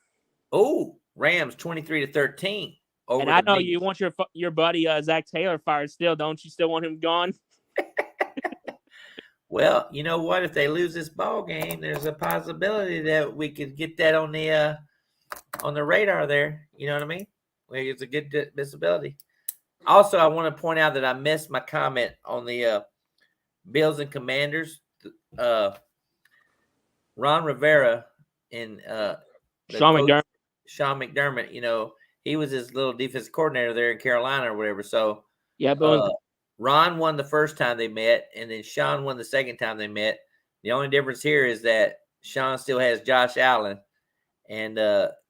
Oh, Rams 23-13. over And I the know Bengals. you want your buddy Zach Taylor fired still, don't you? Still want him gone? Well, you know what? If they lose this ball game, there's a possibility that we could get that on the radar there. You know what I mean? It's a good visibility. Also, I want to point out that I missed my comment on the Bills and Commanders. Ron Rivera and Sean McDermott. Sean McDermott, you know, he was his little defensive coordinator there in Carolina or whatever. So Yeah, but Ron won the first time they met, and then Sean won the second time they met. The only difference here is that Sean still has Josh Allen, and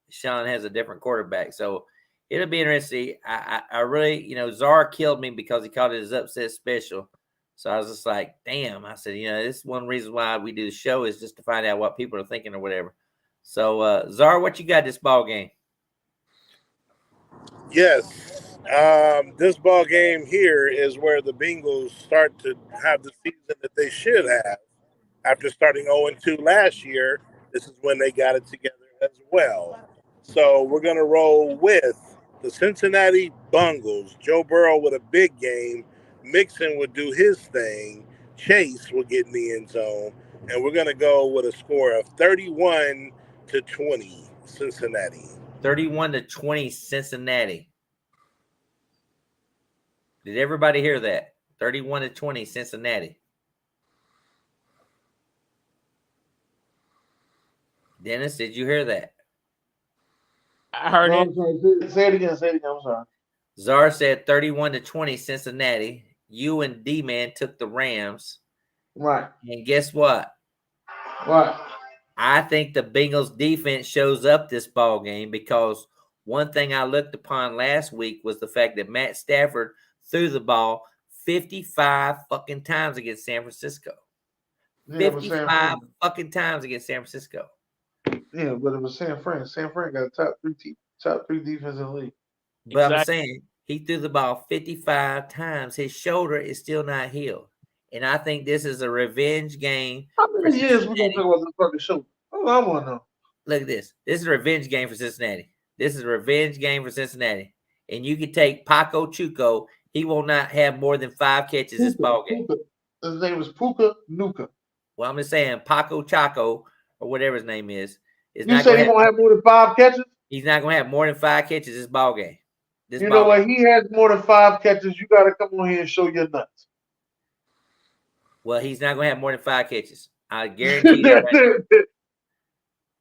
Sean has a different quarterback. So it'll be interesting. I really, you know, Czar killed me because he called it his upset special. So I was just like, damn. I said, you know, this is one reason why we do the show is just to find out what people are thinking or whatever. So, Czar, what you got this ball game? Yes. This ball game here is where the Bengals start to have the season that they should have. After starting 0-2 last year, this is when they got it together as well. So we're going to roll with the Cincinnati Bengals. Joe Burrow with a big game. Mixon would do his thing. Chase will get in the end zone. And we're going to go with a score of 31-20 Cincinnati. 31-20 Cincinnati. Did everybody hear that? 31-20 Cincinnati. Dennis, did you hear that? I heard it. Say it again. I'm sorry. Czar said 31-20 Cincinnati. You and D-Man took the Rams. Right. And guess what? What? I think the Bengals defense shows up this ball game because one thing I looked upon last week was the fact that Matt Stafford threw the ball 55 fucking times against San Francisco. Yeah, 55 fucking times against San Francisco. Yeah, but it was San Fran. San Fran got a top three defense in the league. But Exactly. I'm saying he threw the ball 55 times. His shoulder is still not healed. And I think this is a revenge game. How many years we gonna talk about this fucking show? Oh, I want to know. Look at this. This is a revenge game for Cincinnati. This is a revenge game for Cincinnati. And you can take Paco Chuco. He will not have more than 5 catches this ball game. His name is Puka Nuka. Well, I'm just saying Paco Chaco or whatever his name is. You say he won't have more than 5 catches? He's not going to have more than 5 catches this ball game. You know what? He has more than 5 catches. You got to come on here and show your nuts. Well, he's not going to have more than 5 catches. I guarantee you. Right,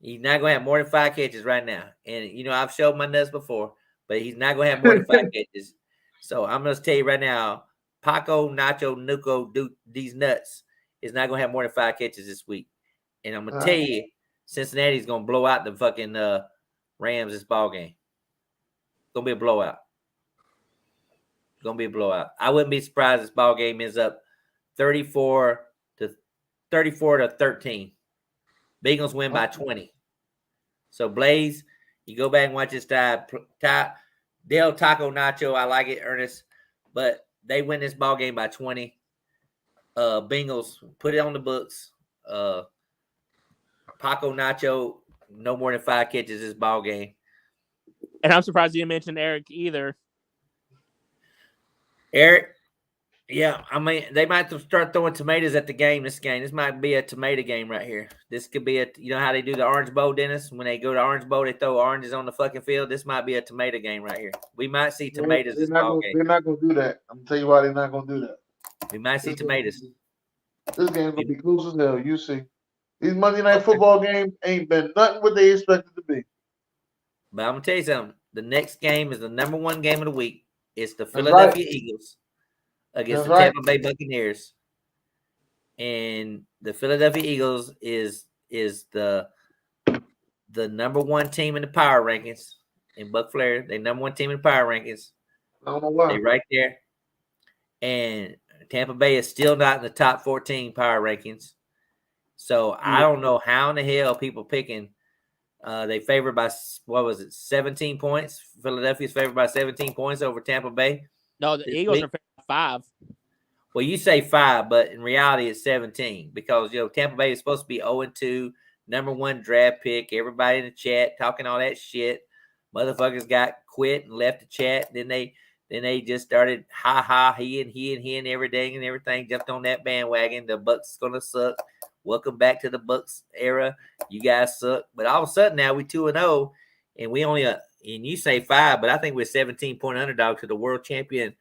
he's not going to have more than 5 catches right now. And, you know, I've showed my nuts before, but he's not going to have more than 5 catches. So I'm going to tell you right now, Paco, Nacho, Nuco, these nuts is not going to have more than 5 catches this week. And I'm going to tell you, Cincinnati's going to blow out the fucking Rams this ball game. It's going to be a blowout. It's going to be a blowout. I wouldn't be surprised if this ball game ends up 34-13. Bengals win by 20. So, Blaze, you go back and watch this Del Taco Nacho. I like it, Ernest. But they win this ball game by 20. Bengals, put it on the books. Paco Nacho, no more than 5 catches this ball game. And I'm surprised you didn't mention Eric either. Eric, yeah, I mean, they might start throwing tomatoes at the game this game. This might be a tomato game right here. This could be you know how they do the Orange Bowl, Dennis? When they go to Orange Bowl, they throw oranges on the fucking field. This might be a tomato game right here. We might see tomatoes this ball game. They're not going to do that. I'm going to tell you why they're not going to do that. We might see tomatoes. This game's going to be close as hell. You see. These Monday Night Football games ain't been nothing what they expected to be. But I'm going to tell you something. The next game is the number 1 game of the week. It's the Philadelphia Eagles against the Tampa Bay Buccaneers. And the Philadelphia Eagles is the number 1 team in the power rankings in Buck Flair. They number 1 team in the power rankings. I don't know why. They right there. And Tampa Bay is still not in the top 14 power rankings. So I don't know how in the hell people picking. They favored by, 17 points? Philadelphia's favored by 17 points over Tampa Bay. No, the Eagles are favored by 5. Well, you say 5, but in reality it's 17 because, you know, Tampa Bay is supposed to be 0-2, number 1 draft pick. Everybody in the chat talking all that shit. Motherfuckers got quit and left the chat. Then they just started he and everything and everything jumped on that bandwagon. The Bucs gonna suck. Welcome back to the Bucs era. You guys suck. But all of a sudden now we 2-0, and we only and you say 5, but I think we're 17-point underdog to the world champion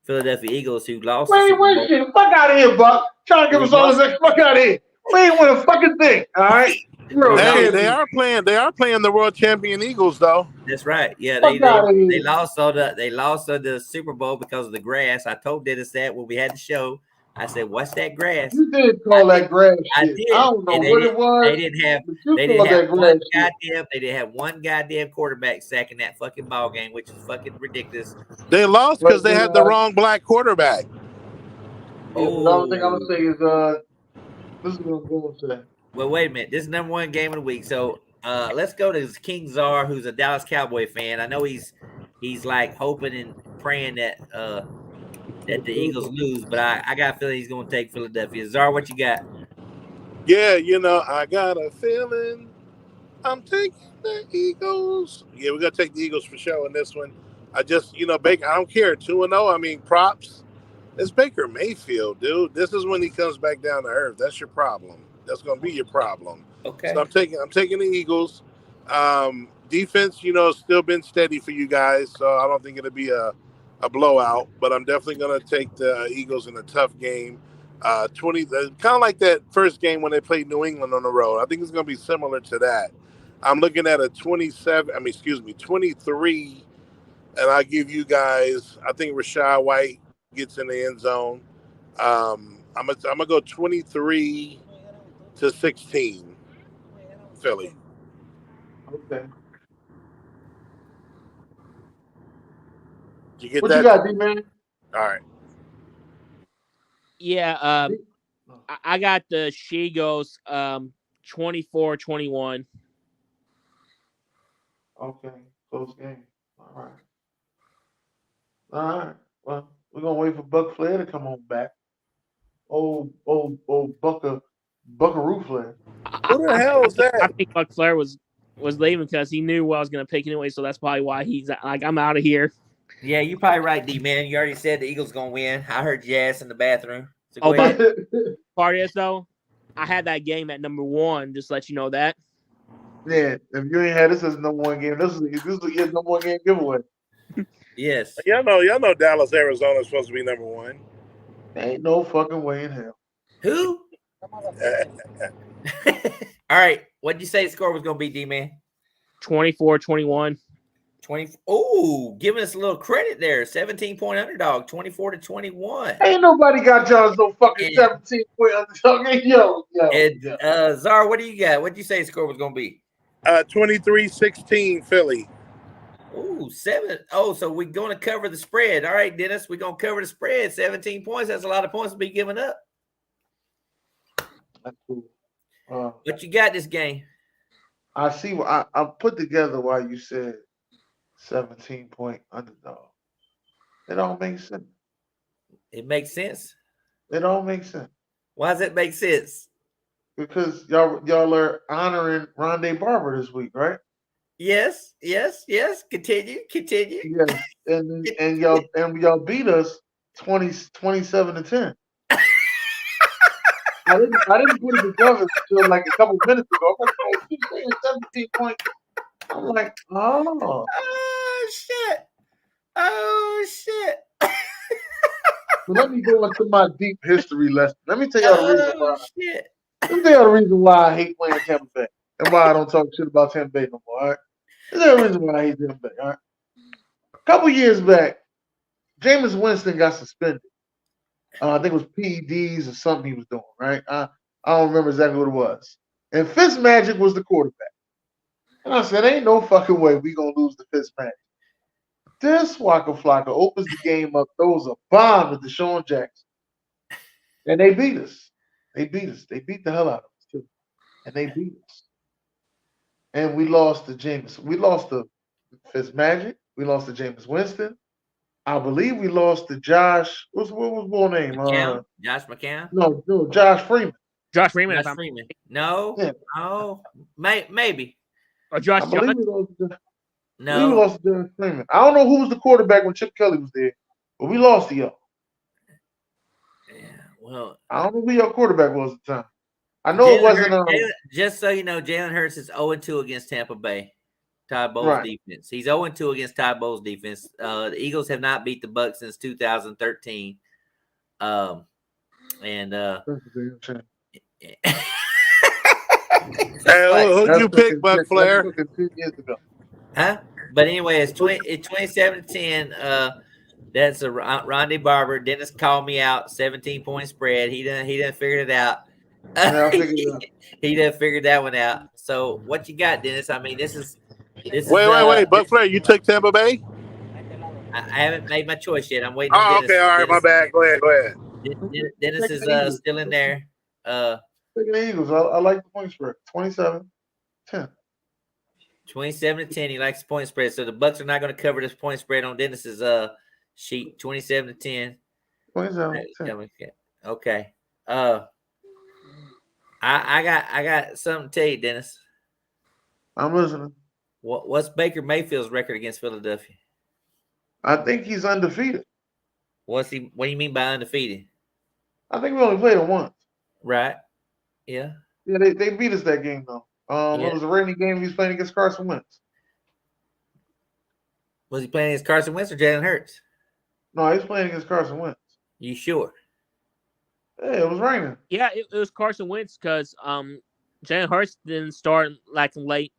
Philadelphia Eagles, who lost. Wait, shit. Fuck out of here, Buck. Trying to give us all this fuck out of here. We ain't win a fucking thing. All right. Hey, they are playing the world champion Eagles, though. That's right. Yeah, they lost on the Super Bowl because of the grass. I told Dennis that when we had the show. I said, "What's that grass?" You did call that grass. I did. did. I don't know what it was. They didn't have one goddamn quarterback sacking that fucking ball game, which is fucking ridiculous. They lost because they had the wrong black quarterback. The only thing I'm gonna say is this is what I'm going to say. Well, wait a minute. This is number 1 game of the week. So let's go to King Czar, who's a Dallas Cowboy fan. I know he's like hoping and praying that the Eagles lose, but I got a feeling he's going to take Philadelphia. Czar, what you got? Yeah, I got a feeling I'm taking the Eagles. Yeah, we're going to take the Eagles for sure in this one. I just, Baker, I don't care. 2-0, I mean, props. It's Baker Mayfield, dude. This is when he comes back down to earth. That's your problem. That's going to be your problem. Okay. So I'm taking the Eagles. Defense, still been steady for you guys, so I don't think it'll be a blowout, but I'm definitely going to take the Eagles in a tough game. 20, kind of like that first game when they played New England on the road. I think it's going to be similar to that. I'm looking at a 23, and I give you guys, I think Rashad White gets in the end zone. I'm gonna go 23-16, Philly. Okay. Did you get what that? You got, D-Man? All right. Yeah, I got the She-Goes 24-21. Okay, close game. All right. Well, we're gonna wait for Buck Flair to come on back. Old Buckaroo Flair. Who the hell is that? I think Buck Flair was leaving because he knew what I was going to pick anyway, so that's probably why he's like, I'm out of here. Yeah, you're probably right, D-Man. You already said the Eagles going to win. I heard your ass in the bathroom. So part is, though, I had that game at number 1, just to let you know that. Yeah, if you ain't had this as number 1 game, this is your number 1 game giveaway. Yes. Y'all know Dallas, Arizona is supposed to be number 1. Ain't no fucking way in hell. Who? All right. What did you say the score was going to be, D-Man? 24-21. 20. Oh, giving us a little credit there. 17-point underdog, 24-21. Ain't nobody got y'all no fucking 17-point underdog. Yo. Czar, what do you got? What did you say the score was going to be? 23-16 Philly. Ooh, 7. Oh, so we're going to cover the spread. All right, Dennis, we're going to cover the spread. 17 points. That's a lot of points to be giving up. That's cool. What you got this game? I see what I put together why you said 17-point underdog. It don't make sense. It makes sense. It don't make sense. Why does it make sense? Because y'all are honoring Rondé Barber this week, right? Yes. Continue. Yes, and y'all beat us 27-10. I didn't put it together until like a couple minutes ago. I'm like, oh, she's saying 17 points. I'm like, oh. Oh shit. So let me go into my deep history lesson. Let me tell y'all the reason why. Shit. Let me tell y'all the reason why I hate playing Tampa Bay and why I don't talk shit about Tampa Bay no more. All right. There's a reason why I hate Tampa Bay. All right. A couple years back, Jameis Winston got suspended. I think it was PEDs or something he was doing, right? I don't remember exactly what it was. And Fitzmagic was the quarterback. And I said, ain't no fucking way we going to lose to Fitzmagic. This Waka Flocka opens the game up, throws a bomb at Deshaun Jackson. And they beat us. They beat the hell out of us, too. And they beat us. And we lost to Jameis. We lost to Fitzmagic. We lost to Jameis Winston. I believe we lost to Josh. What was his full name? Josh McCown? No, Josh Freeman. Josh Freeman. No. Yeah. Oh, maybe. Or Josh Johnson. We lost to Darren Freeman. I don't know who was the quarterback when Chip Kelly was there, but we lost to y'all. Yeah, well, I don't know who your quarterback was at the time. I know it wasn't. Just so you know, Jalen Hurts is 0-2 against Tampa Bay. Todd Bowles' defense. He's 0-2 against Todd Bowles' defense. The Eagles have not beat the Bucs since 2013. Who you pick, Buck Flair? 2 years ago. Huh? But anyway, it's 27-10. That's a Ronde Barber. Dennis called me out. 17-point spread. He done figured it out. Yeah, I figured it out. He done figured that one out. So what you got, Dennis? I mean, this is. Wait, Buck Flair, you took Tampa Bay? I haven't made my choice yet. I'm waiting. Oh, okay, all right, my bad. Go ahead. Dennis is still in there. Taking the Eagles. I like the point spread. 27-10. 27-10. He likes the point spread. So the Bucs are not going to cover this point spread on Dennis's sheet. 27-10. 27-10. Okay. I got something to tell you, Dennis. I'm listening. What's Baker Mayfield's record against Philadelphia? I think he's undefeated. What do you mean by undefeated? I think we only played him once. Right. Yeah. Yeah, they beat us that game though. It was a rainy game. He was playing against Carson Wentz. Was he playing against Carson Wentz or Jalen Hurts? No, he was playing against Carson Wentz. You sure? Yeah, it was raining. Yeah, it was Carson Wentz because Jalen Hurts didn't start like late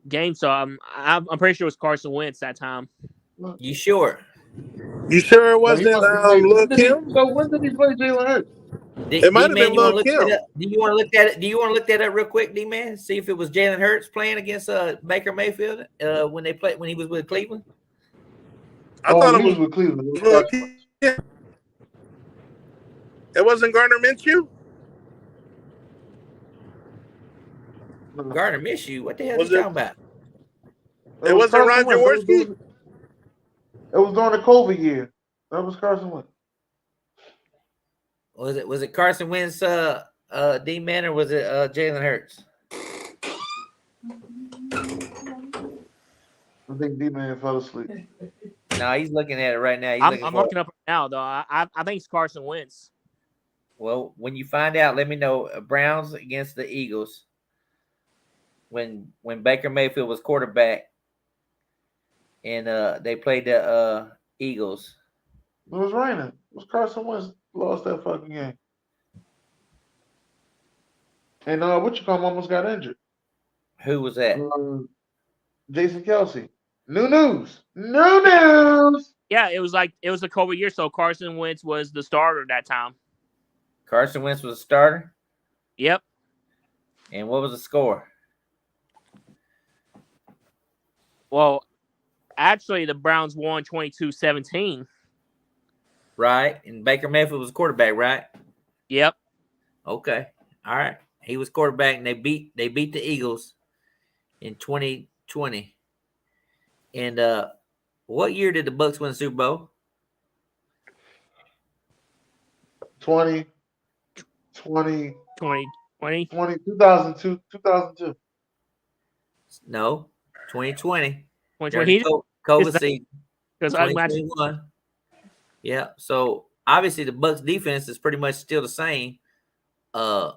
game, so I'm pretty sure it was Carson Wentz that time. You sure? You sure it wasn't Lil Kim? So when did he play Jalen Hurts? It might have been Lil Kim. Do you want to look at it? Do you want to look that up real quick, D-Man? See if it was Jalen Hurts playing against Baker Mayfield when he was with Cleveland. I thought it was with Cleveland. It wasn't Gardner Minshew? Gardner Minshew? What the hell are you talking about? It wasn't Ron Jaworski? It was during the COVID year. That was Carson Wentz. Was it Carson Wentz D-Man or was it Jalen Hurts? I think D-Man fell asleep. No, he's looking at it right now. I'm looking up right now, though. I think it's Carson Wentz. Well, when you find out, let me know. Browns against the Eagles. When Baker Mayfield was quarterback, and they played the Eagles. It was raining. It was Carson Wentz lost that fucking game. And almost got injured. Who was that? Jason Kelsey. New news. New news. Yeah, it was the COVID year, so Carson Wentz was the starter that time. Carson Wentz was a starter? Yep. And what was the score? Well, actually, the Browns won 22-17. Right. And Baker Mayfield was quarterback, right? Yep. Okay. All right. He was quarterback, and they beat the Eagles in 2020. And what year did the Bucs win the Super Bowl? 2020. 2002. No, 2020. 2020. COVID season. 2021. Yeah. So obviously the Bucs defense is pretty much still the same as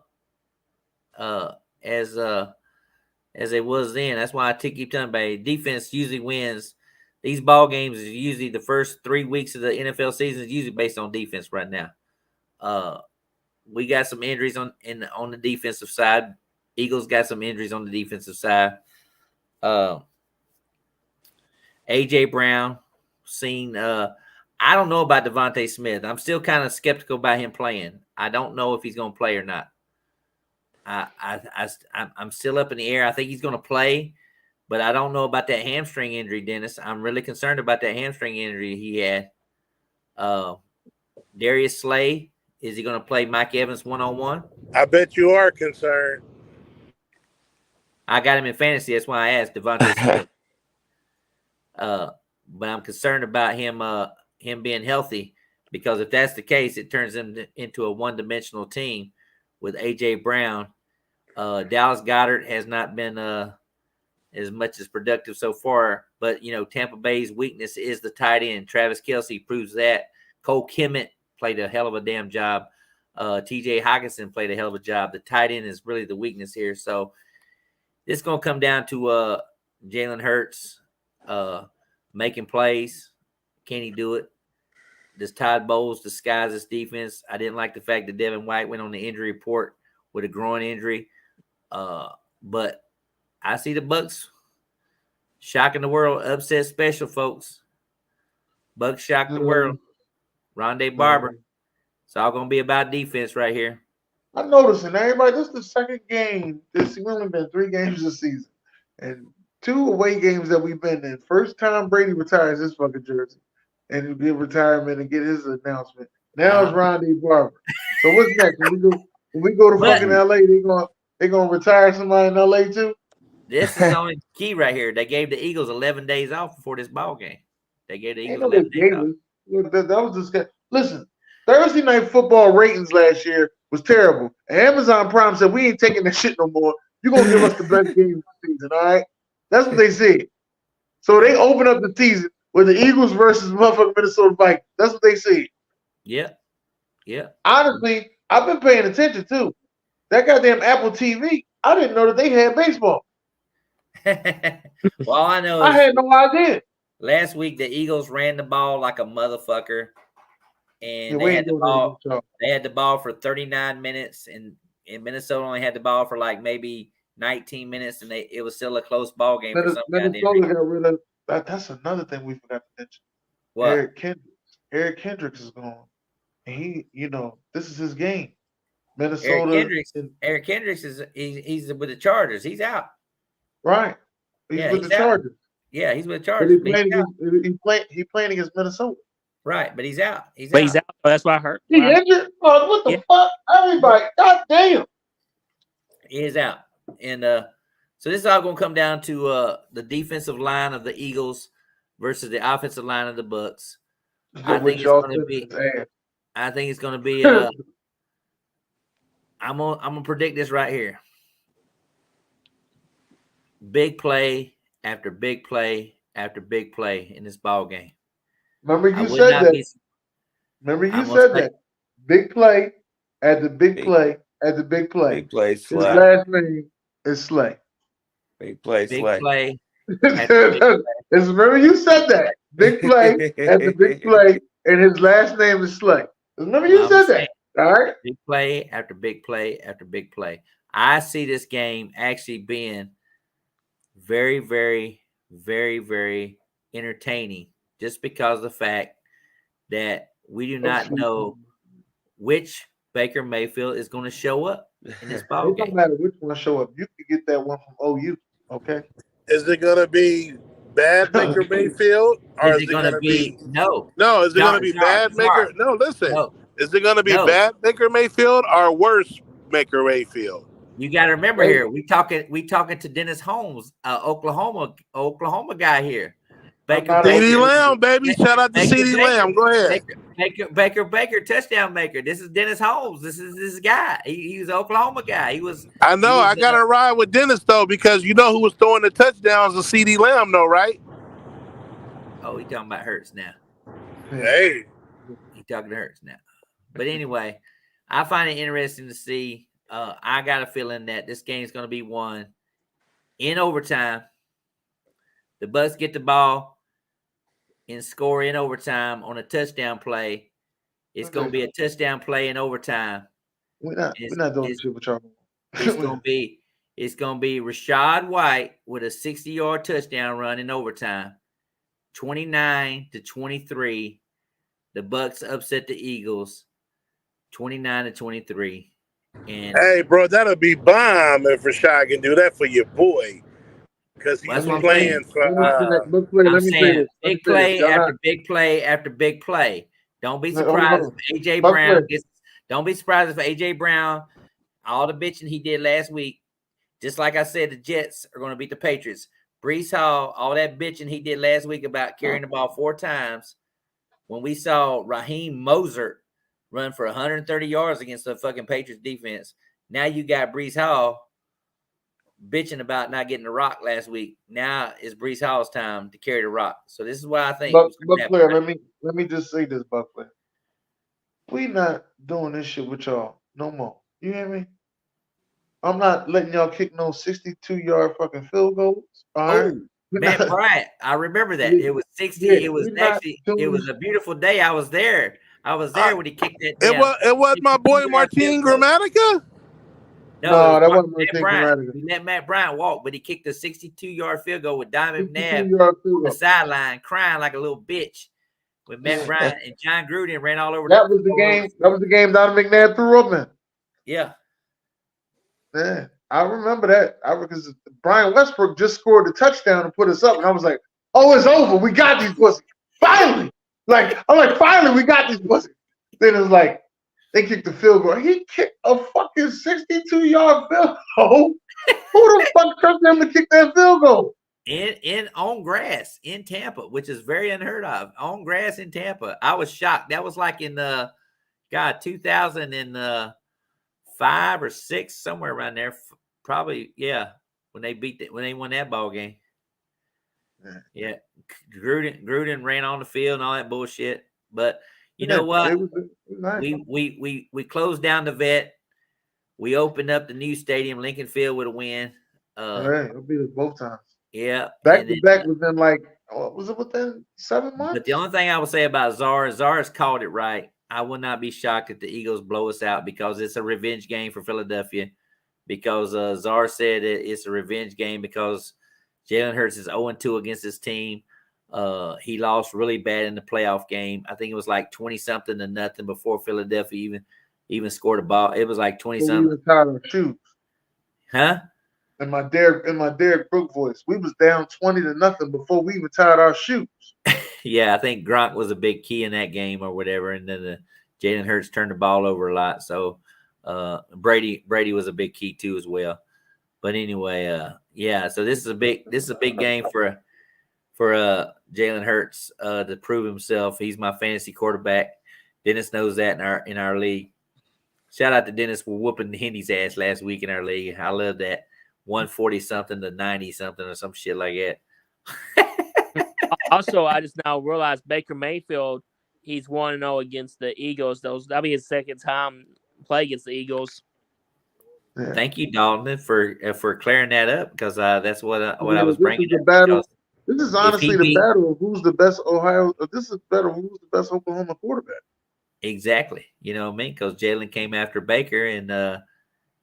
it was then. That's why I keep telling everybody defense usually wins. These ball games is usually the first 3 weeks of the NFL season is usually based on defense right now. We got some injuries on the defensive side. Eagles got some injuries on the defensive side. AJ Brown seen. I don't know about Devontae Smith. I'm still kind of skeptical about him playing. I don't know if he's going to play or not. I'm still up in the air. I think he's going to play, but I don't know about that hamstring injury, Dennis. I'm really concerned about that hamstring injury he had. Darius Slay, is he going to play Mike Evans one-on-one? I bet you are concerned. I got him in fantasy. That's why I asked Devontae Smith. But I'm concerned about him being healthy, because if that's the case, it turns him into a one-dimensional team with AJ Brown. Dallas Goedert has not been as much as productive so far. But, Tampa Bay's weakness is the tight end. Travis Kelce proves that. Cole Kmet played a hell of a damn job. TJ Hockenson played a hell of a job. The tight end is really the weakness here. So it's going to come down to Jalen Hurts making plays. Can he do it? Does Todd Bowles disguise his defense? I didn't like the fact that Devin White went on the injury report with a groin injury. But I see the Bucs shocking the world. Upset special, folks. Bucs shock the world. Rondé Barber. It's all going to be about defense right here. I'm noticing everybody. This is the second game. We've only been 3 games this season, and 2 away games that we've been in. First time Brady retires his fucking jersey, and he'll get retirement and get his announcement. Now it's Rondé Barber. So what's next? When we go to fucking LA, they gonna retire somebody in LA too. This is the only key right here. They gave the Eagles 11 days off before this ball game. They gave the Eagles 11 days off. That was disgusting. Listen, Thursday night football ratings last year was terrible. And Amazon Prime said, we ain't taking that shit no more. You're going to give us the best game of the season, all right? That's what they said. So they open up the season with the Eagles versus motherfucking Minnesota Vikings. That's what they said. Yeah. Yeah. Honestly, I've been paying attention, too. That goddamn Apple TV, I didn't know that they had baseball. Well, all I know is I had no idea. Last week, the Eagles ran the ball like a motherfucker. And they had the ball for 39 minutes, and Minnesota only had the ball for like maybe 19 minutes, and it was still a close ball game for some Minnesota got rid of that's another thing we forgot to mention. What? Eric Kendricks is gone. And he, this is his game. Minnesota. Eric Kendricks he's with the Chargers. He's out. Right. He's with the Chargers. Yeah, he's with the Chargers. He's playing against Minnesota. Right, but he's out. He's out. Oh, that's why I heard. He injured? Oh, what the fuck? Everybody, goddamn. He is out. And so this is all going to come down to the defensive line of the Eagles versus the offensive line of the Bucs. I think it's going to be I'm gonna predict this right here. Big play after big play after big play in this ball game. Remember you said that. Big play at the big play at the big play. Big play, Slay. His last name is Slay. Big play, big Slay. Play. Remember you said that. Big play at the big play, and his last name is Slay. Remember you said that. All right. Big play after big play after big play. I see this game actually being very, very, very, very entertaining, just because of the fact that we do not know which Baker Mayfield is going to show up in this ball game. It don't matter which one show up. You can get that one from OU, okay? Is it going to be bad Baker Mayfield? Or is it going to be no? No, is it going to be bad Baker? No, listen. No. Is it going to be bad Baker Mayfield or worse Baker Mayfield? You got to remember here, we talking to Dennis Holmes, Oklahoma guy here. CeeDee Lamb, baby. Shout out to CeeDee Lamb. Go ahead. Baker, touchdown maker. This is Dennis Holmes. This is this guy. He was an Oklahoma guy. I know. I got to ride with Dennis, though, because you know who was throwing the touchdowns to CeeDee Lamb, though, right? Oh, he's talking about Hurts now. Hey. He's talking to Hurts now. But anyway, I find it interesting to see. I got a feeling that this game is going to be won in overtime. The Bucs get the ball and score in overtime on a touchdown play. It's going to be a touchdown play in overtime. We're not doing shit with y'all. It's going to be Rashad White with a 60-yard touchdown run in overtime. 29-23. The Bucs upset the Eagles. 29-23. And hey, bro, that'll be bomb if Rashad can do that for your boy. Because he's playing for I'm saying big play after big play after big play. Don't be surprised if AJ Brown don't be surprised if AJ Brown, all the bitching he did last week, just like I said, the Jets are going to beat the Patriots. Breece Hall, all that bitching he did last week about carrying the ball 4 times. When we saw Raheem Mostert run for 130 yards against the fucking Patriots defense, now you got Breece Hall bitching about not getting the rock last week. Now it's Brees Hall's time to carry the rock. So this is why I think. But Flair, let me just say this, Buck Flair. We not doing this shit with y'all no more. You hear me? I'm not letting y'all kick no 62-yard fucking field goals. All right. Matt Bryant, I remember that. It was 60. It was actually, it was a beautiful day. I was there. When he kicked that. It was my boy Martin Gramatica. No, that wasn't Martin Gramatica. He let Matt Bryant walk, but he kicked a 62-yard field goal with Diamond McNabb on the sideline, crying like a little bitch. When Matt Bryant and John Gruden ran all over. That was the game. That was the game Diamond McNabb threw up in. Yeah. Yeah, I remember that. Because Brian Westbrook just scored the touchdown and put us up, and I was like, "Oh, it's over. We got these pussies. Finally!" Finally, we got these pussies. Then it's like they kicked the field goal. He kicked a fucking 62-yard field goal. Who the fuck trusted him to kick that field goal? In on grass in Tampa, which is very unheard of. On grass in Tampa, I was shocked. That was like in 2005 or 6, somewhere around there. Probably, yeah. When they won that ball game. Yeah, Gruden ran on the field and all that bullshit. But you know what? We closed down the vet. We opened up the new stadium, Lincoln Field, with a win. It'll be both times. Yeah, back to back within was it within 7 months? But the only thing I will say about Czar's called it right. I would not be shocked if the Eagles blow us out because it's a revenge game for Philadelphia. Because Czar said it's a revenge game because Jalen Hurts is 0-2 against his team. He lost really bad in the playoff game. I think it was like 20-something to nothing before Philadelphia even scored a ball. It was like 20-something. We tied our shoes. Huh? In my Derek Brooke voice, we was down 20-0 before we even tied our shoes. Yeah, I think Gronk was a big key in that game or whatever, and then Jalen Hurts turned the ball over a lot. So Brady was a big key too as well. But anyway, yeah. So this is a big game for Jalen Hurts to prove himself. He's my fantasy quarterback. Dennis knows that in our league. Shout out to Dennis for whooping Hendy's ass last week in our league. I love that. 140-something to 90-something or some shit like that. Also, I just now realized Baker Mayfield, he's 1-0 against the Eagles. That'll be his second time play against the Eagles. Yeah. Thank you, Dalton, for clearing that up because that's what I was bringing. This is the battle. This is honestly the battle of who's the best This is the battle of who's the best Oklahoma quarterback. Exactly. You know what I mean? Because Jalen came after Baker and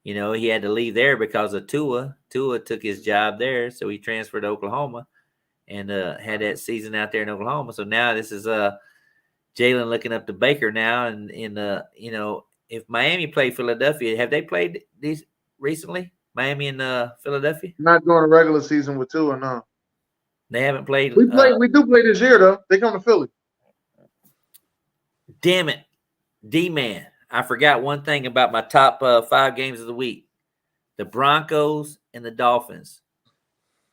he had to leave there because of Tua. Tua took his job there, so he transferred to Oklahoma and had that season out there in Oklahoma. So now this is Jalen looking up to Baker now, and if Miami played Philadelphia, have they played these recently? Miami and Philadelphia? Not during a regular season with Tua, no. They haven't played. We do play this year though. They come to Philly. Damn it, D-Man. I forgot one thing about my top 5 games of the week. The Broncos and the Dolphins.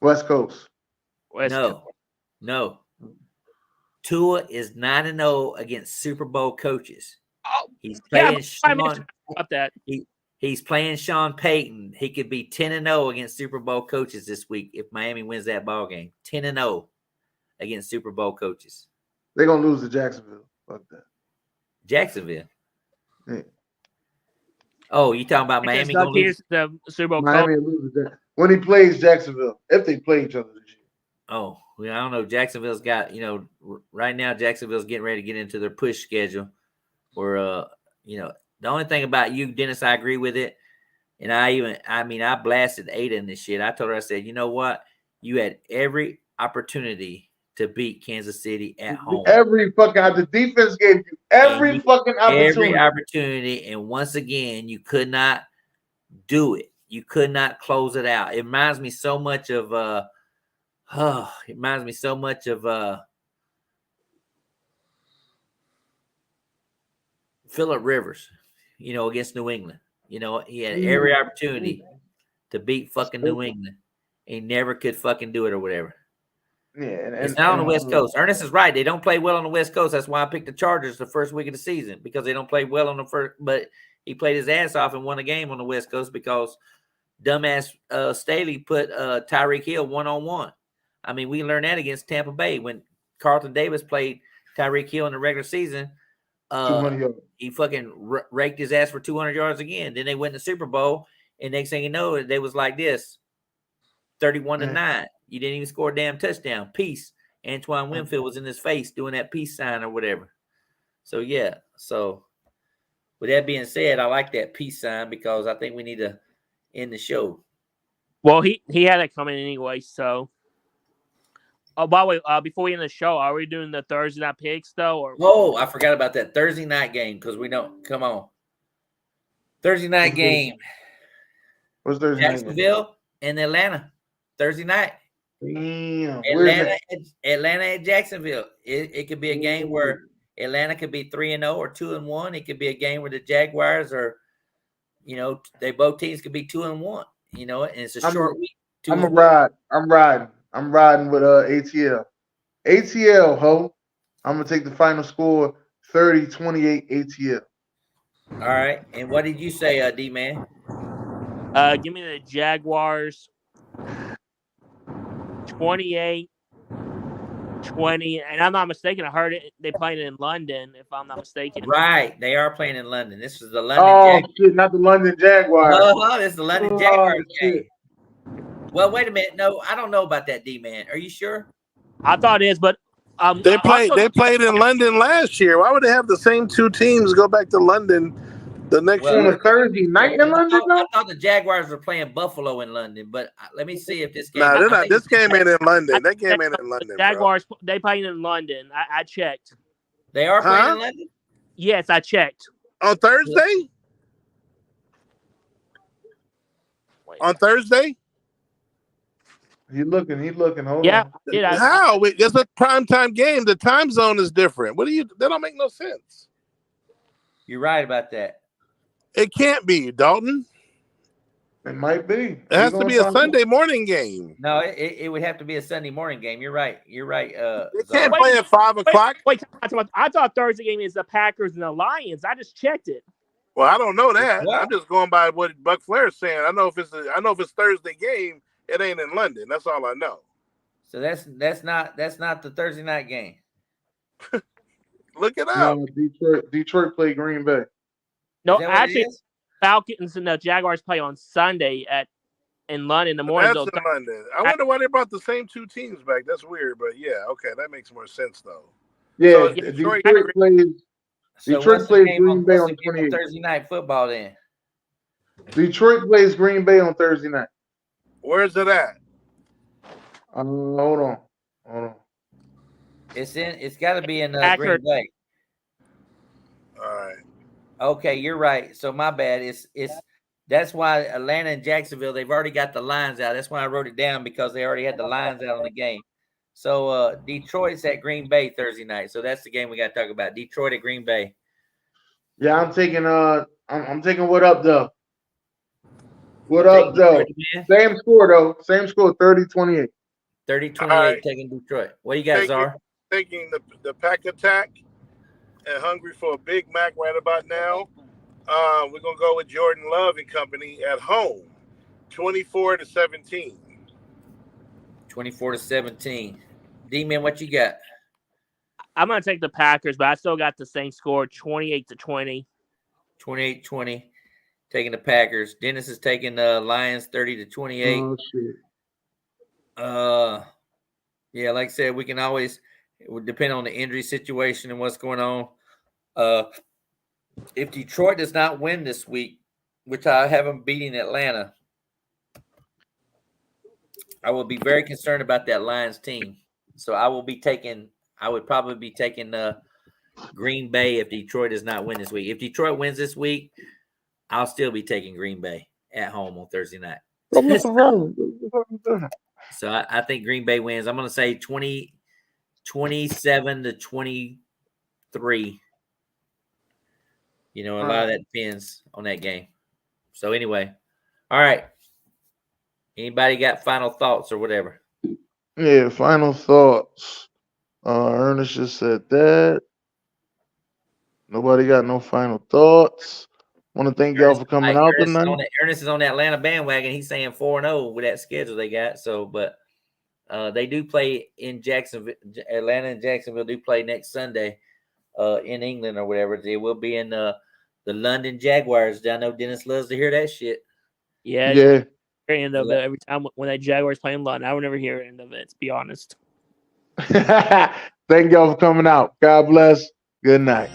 West Coast. No. Tua is 9-0 against Super Bowl coaches. Oh, he's playing He's playing Sean Payton. He could be 10-0 against Super Bowl coaches this week if Miami wins that ball game. 10-0 against Super Bowl coaches. They're gonna lose to Jacksonville. Fuck that. Jacksonville. Yeah. Oh, you talking about Miami? The Super Bowl Miami loses when he plays Jacksonville. If they play each other this year. Oh, well, I don't know. Jacksonville's got right now. Jacksonville's getting ready to get into their push schedule. Where the only thing about you, Dennis, I agree with it. And I blasted Ada in this shit. I told her, I said, you know what? You had every opportunity to beat Kansas City at home. The defense gave you every fucking opportunity. Every opportunity. And once again, you could not do it. You could not close it out. It reminds me so much of Phillip Rivers, against New England. He had every opportunity to beat fucking New England. He never could fucking do it or whatever. Yeah, it's not on the West Coast. Ernest is right. They don't play well on the West Coast. That's why I picked the Chargers the first week of the season, because they don't play well on the first. But he played his ass off and won a game on the West Coast because dumbass Staley put Tyreek Hill 1-on-1. I mean, we learned that against Tampa Bay when Carlton Davis played Tyreek Hill in the regular season. 200 yards. He fucking raked his ass for 200 yards again. Then they went in the Super Bowl, and next thing you know, they was like this, 31-9. You didn't even score a damn touchdown. Peace. Antoine Winfield was in his face doing that peace sign or whatever. So, yeah. So, with that being said, I like that peace sign because I think we need to end the show. Well, he had it coming anyway, so. Oh, by the way, before we end the show, are we doing the Thursday night picks, though? Or I forgot about that Thursday night game because we don't. Come on. Thursday night game. What's Thursday night? Jacksonville and Atlanta. Thursday night. Damn. Atlanta at Jacksonville. It could be a game where Atlanta could be 3-0 or 2-1. It could be a game where the Jaguars are, they both teams could be 2-1. And it's a short week. I'm riding with ATL. ATL, ho. I'm gonna take the final score 30-28 ATL. All right. And what did you say, D-Man? Give me the Jaguars 28-20. And I'm not mistaken, I heard it. They played in London, if I'm not mistaken. Right. They are playing in London. This is the London Jaguars. Shit, not the London Jaguars. This is the London Jaguars game. Well, wait a minute. No, I don't know about that, D-Man. Are you sure? I thought it is, but they played in London last year. Why would they have the same two teams go back to London the next year? On a Thursday night in London? I thought the Jaguars were playing Buffalo in London, but let me see if this game. No, they're not. This game ain't in London. That game ain't in London. Jaguars, they playing in London. I checked. They are playing in London? Yes, I checked. On Thursday? On Thursday? He's looking. Hold on. How? It's a primetime game. The time zone is different. That don't make no sense. You're right about that. It can't be, Dalton. It might be. It has to be a Sunday morning game. No, it would have to be a Sunday morning game. You're right. They can't play at 5 o'clock. Wait, I thought Thursday game is the Packers and the Lions. I just checked it. Well, I don't know that. I'm just going by what Buck Flair is saying. I know if it's Thursday game, it ain't in London. That's all I know. So that's not the Thursday night game. Look it up. No, Detroit play Green Bay. No, actually, Falcons and the Jaguars play on Sunday in London in the morning. That's in London. I wonder why they brought the same two teams back. That's weird, but yeah, okay, that makes more sense though. Yeah, so Detroit plays Green Bay on 28th. Thursday night football then. Detroit plays Green Bay on Thursday night. Where's it at? Hold on. It's got to be in Green Bay. All right. Okay, you're right. So my bad. That's why Atlanta and Jacksonville, they've already got the lines out. That's why I wrote it down because they already had the lines out on the game. So Detroit's at Green Bay Thursday night. So that's the game we got to talk about. Detroit at Green Bay. Yeah, I'm taking what up though. What up though? Same score though. Same score 30-28. 30-28 right. Taking Detroit. What you got, Czar? Taking the Pack Attack and hungry for a Big Mac right about now. We're gonna go with Jordan Love and company at home, 24-17. 24-17. D-Man, what you got? I'm gonna take the Packers, but I still got the same score, 28-20. 28-20. Taking the Packers. Dennis is taking the Lions 30-28. Oh shit. Yeah, like I said, we can always, it would depend on the injury situation and what's going on. If Detroit does not win this week, which I have them beating Atlanta, I will be very concerned about that Lions team. So I would probably be taking Green Bay if Detroit does not win this week. If Detroit wins this week, I'll still be taking Green Bay at home on Thursday night. So I think Green Bay wins. I'm going to say 27-23. A lot of that depends on that game. So anyway, all right. Anybody got final thoughts or whatever? Yeah, final thoughts. Ernest just said that. Nobody got no final thoughts. Want to thank y'all for coming out tonight. Ernest is on the Atlanta bandwagon. He's saying 4-0 with that schedule they got. So, but they do play in Jacksonville. Atlanta and Jacksonville do play next Sunday in England or whatever. They will be in the London Jaguars. I know Dennis loves to hear that shit. Yeah. End of it every time when that Jaguars play in London. I would never hear the end of it, to be honest. Thank y'all for coming out. God bless. Good night.